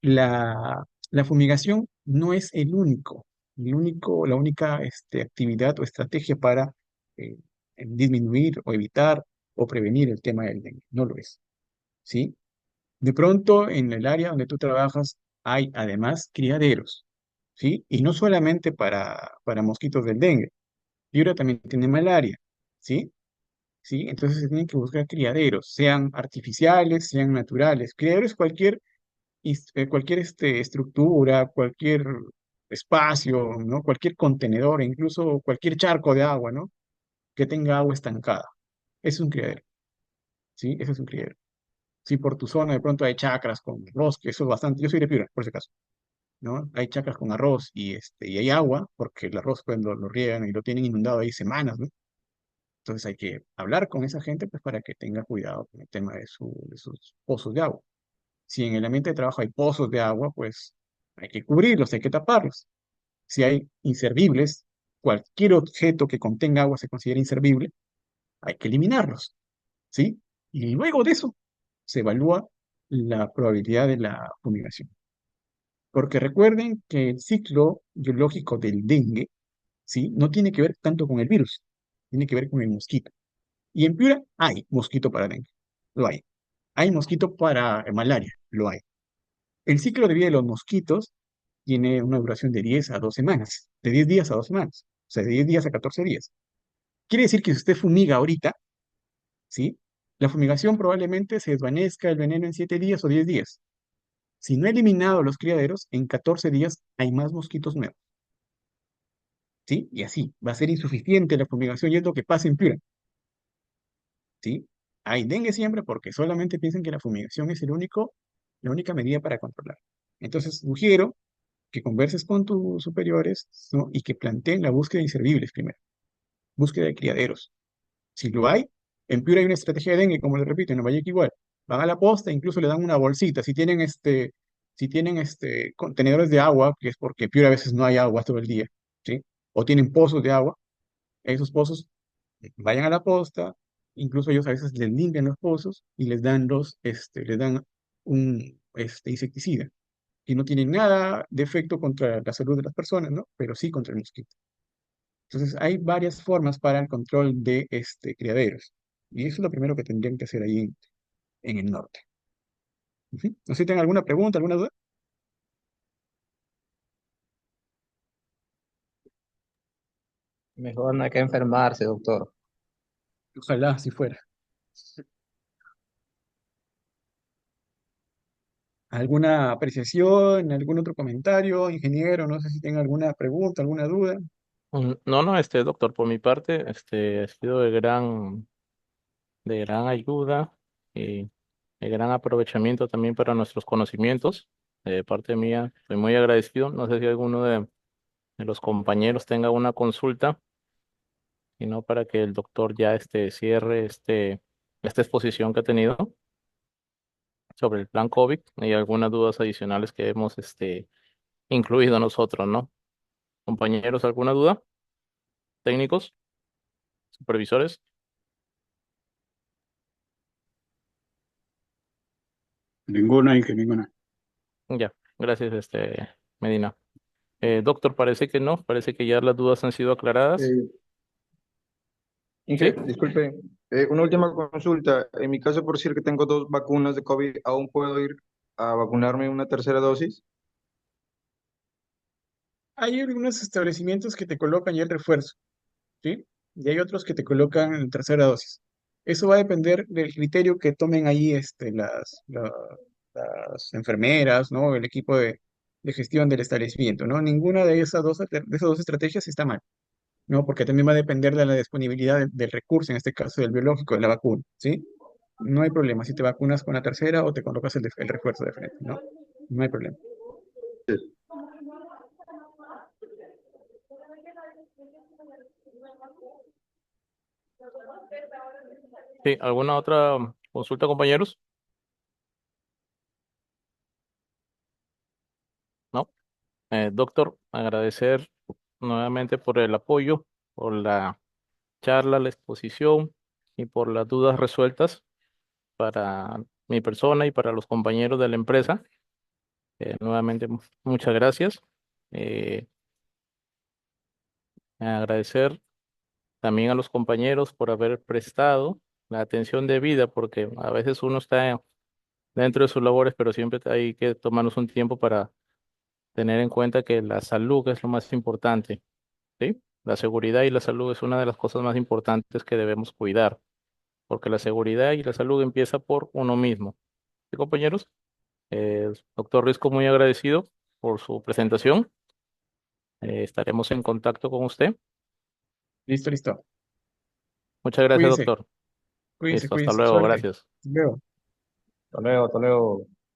La fumigación no es la única actividad o estrategia para eh, disminuir o evitar o prevenir el tema del dengue. No lo es, ¿sí? De pronto, en el área donde tú trabajas hay además criaderos, ¿sí? Y no solamente para mosquitos del dengue. Piura también tiene malaria, ¿sí? ¿Sí? Entonces se tienen que buscar criaderos, sean artificiales, sean naturales. Criaderos cualquier estructura, cualquier espacio, ¿no? Cualquier contenedor, incluso cualquier charco de agua, ¿no? Que tenga agua estancada. Es un criadero, ¿sí? Ese es un criadero. Si por tu zona de pronto hay chacras con arroz, que eso es bastante, yo soy de Piura, por ese caso, ¿no? Hay chacras con arroz y hay agua, porque el arroz pues lo riegan y lo tienen inundado ahí semanas, ¿no? Entonces hay que hablar con esa gente pues para que tenga cuidado con el tema de sus pozos de agua. Si en el ambiente de trabajo hay pozos de agua, pues hay que cubrirlos, hay que taparlos. Si hay inservibles, cualquier objeto que contenga agua se considera inservible, hay que eliminarlos, ¿sí? Y luego de eso se evalúa la probabilidad de la fumigación. Porque recuerden que el ciclo biológico del dengue, ¿sí? No tiene que ver tanto con el virus, tiene que ver con el mosquito. Y en Piura hay mosquito para dengue, lo hay. Hay mosquito para malaria, lo hay. El ciclo de vida de los mosquitos tiene una duración de 10 a 2 semanas, de 10 días a 2 semanas, o sea, de 10 días a 14 días. Quiere decir que si usted fumiga ahorita, ¿sí? La fumigación probablemente se desvanezca el veneno en 7 días o 10 días. Si no he eliminado los criaderos, en 14 días hay más mosquitos nuevos, ¿sí? Y así, va a ser insuficiente la fumigación y es lo que pasa en Piura, ¿sí? Hay dengue siempre porque solamente piensan que la fumigación es la única medida para controlar. Entonces, sugiero que converses con tus superiores, ¿no? Y que planteen la búsqueda de inservibles primero, búsqueda de criaderos. Si lo hay, en Piura hay una estrategia de dengue, como le repito, en Lambayeque igual. Van a la posta, incluso le dan una bolsita. Si tienen contenedores de agua, que es porque en Piura a veces no hay agua todo el día, ¿sí? O tienen pozos de agua, esos pozos vayan a la posta, incluso ellos a veces les limpian los pozos y les dan un insecticida. Y no tienen nada de efecto contra la salud de las personas, ¿no? Pero sí contra el mosquito. Entonces, hay varias formas para el control de criaderos. Y eso es lo primero que tendrían que hacer ahí en el norte. Ujú. No sé si tienen alguna pregunta, alguna duda. Mejor no hay que enfermarse, doctor. Ojalá si fuera. ¿Alguna apreciación, algún otro comentario, ingeniero? No sé si tenga alguna pregunta, alguna duda. No, no, doctor, por mi parte, ha sido de gran ayuda y de gran aprovechamiento también para nuestros conocimientos. De parte mía, estoy muy agradecido. No sé si alguno de los compañeros tenga una consulta, sino para que el doctor ya cierre esta exposición que ha tenido sobre el plan COVID y algunas dudas adicionales que hemos incluido nosotros, ¿no? Compañeros, ¿alguna duda? ¿Técnicos? ¿Supervisores? Ninguna, Inge, ninguna. Ya, gracias, Medina. Doctor, parece que no, parece que ya las dudas han sido aclaradas. Eh, ¿Sí? Inge, disculpe, una última consulta. En mi caso, por decir que tengo dos vacunas de COVID, ¿aún puedo ir a vacunarme una tercera dosis? Hay algunos establecimientos que te colocan ya el refuerzo, ¿sí? Y hay otros que te colocan la tercera dosis. Eso va a depender del criterio que tomen ahí las enfermeras, ¿no? El equipo de gestión del establecimiento, ¿no? Ninguna de esas dos estrategias está mal, ¿no? Porque también va a depender de la disponibilidad del recurso, en este caso del biológico, de la vacuna, ¿sí? No hay problema si te vacunas con la tercera o te colocas el refuerzo de frente, ¿no? No hay problema. Sí, ¿alguna otra consulta, compañeros? ¿No? Doctor, agradecer nuevamente por el apoyo, por la charla, la exposición y por las dudas resueltas para mi persona y para los compañeros de la empresa. Nuevamente, muchas gracias. Eh, Agradecer también a los compañeros por haber prestado la atención debida, porque a veces uno está dentro de sus labores, pero siempre hay que tomarnos un tiempo para tener en cuenta que la salud es lo más importante, ¿sí? La seguridad y la salud es una de las cosas más importantes que debemos cuidar, porque la seguridad y la salud empieza por uno mismo. ¿Sí, compañeros? Doctor Risco, muy agradecido por su presentación. Estaremos en contacto con usted. Listo, listo. Muchas gracias, Cuídense, doctor. cuídense, Listo, hasta cuídense. luego, Suerte. gracias. Hasta luego. Hasta luego, hasta luego.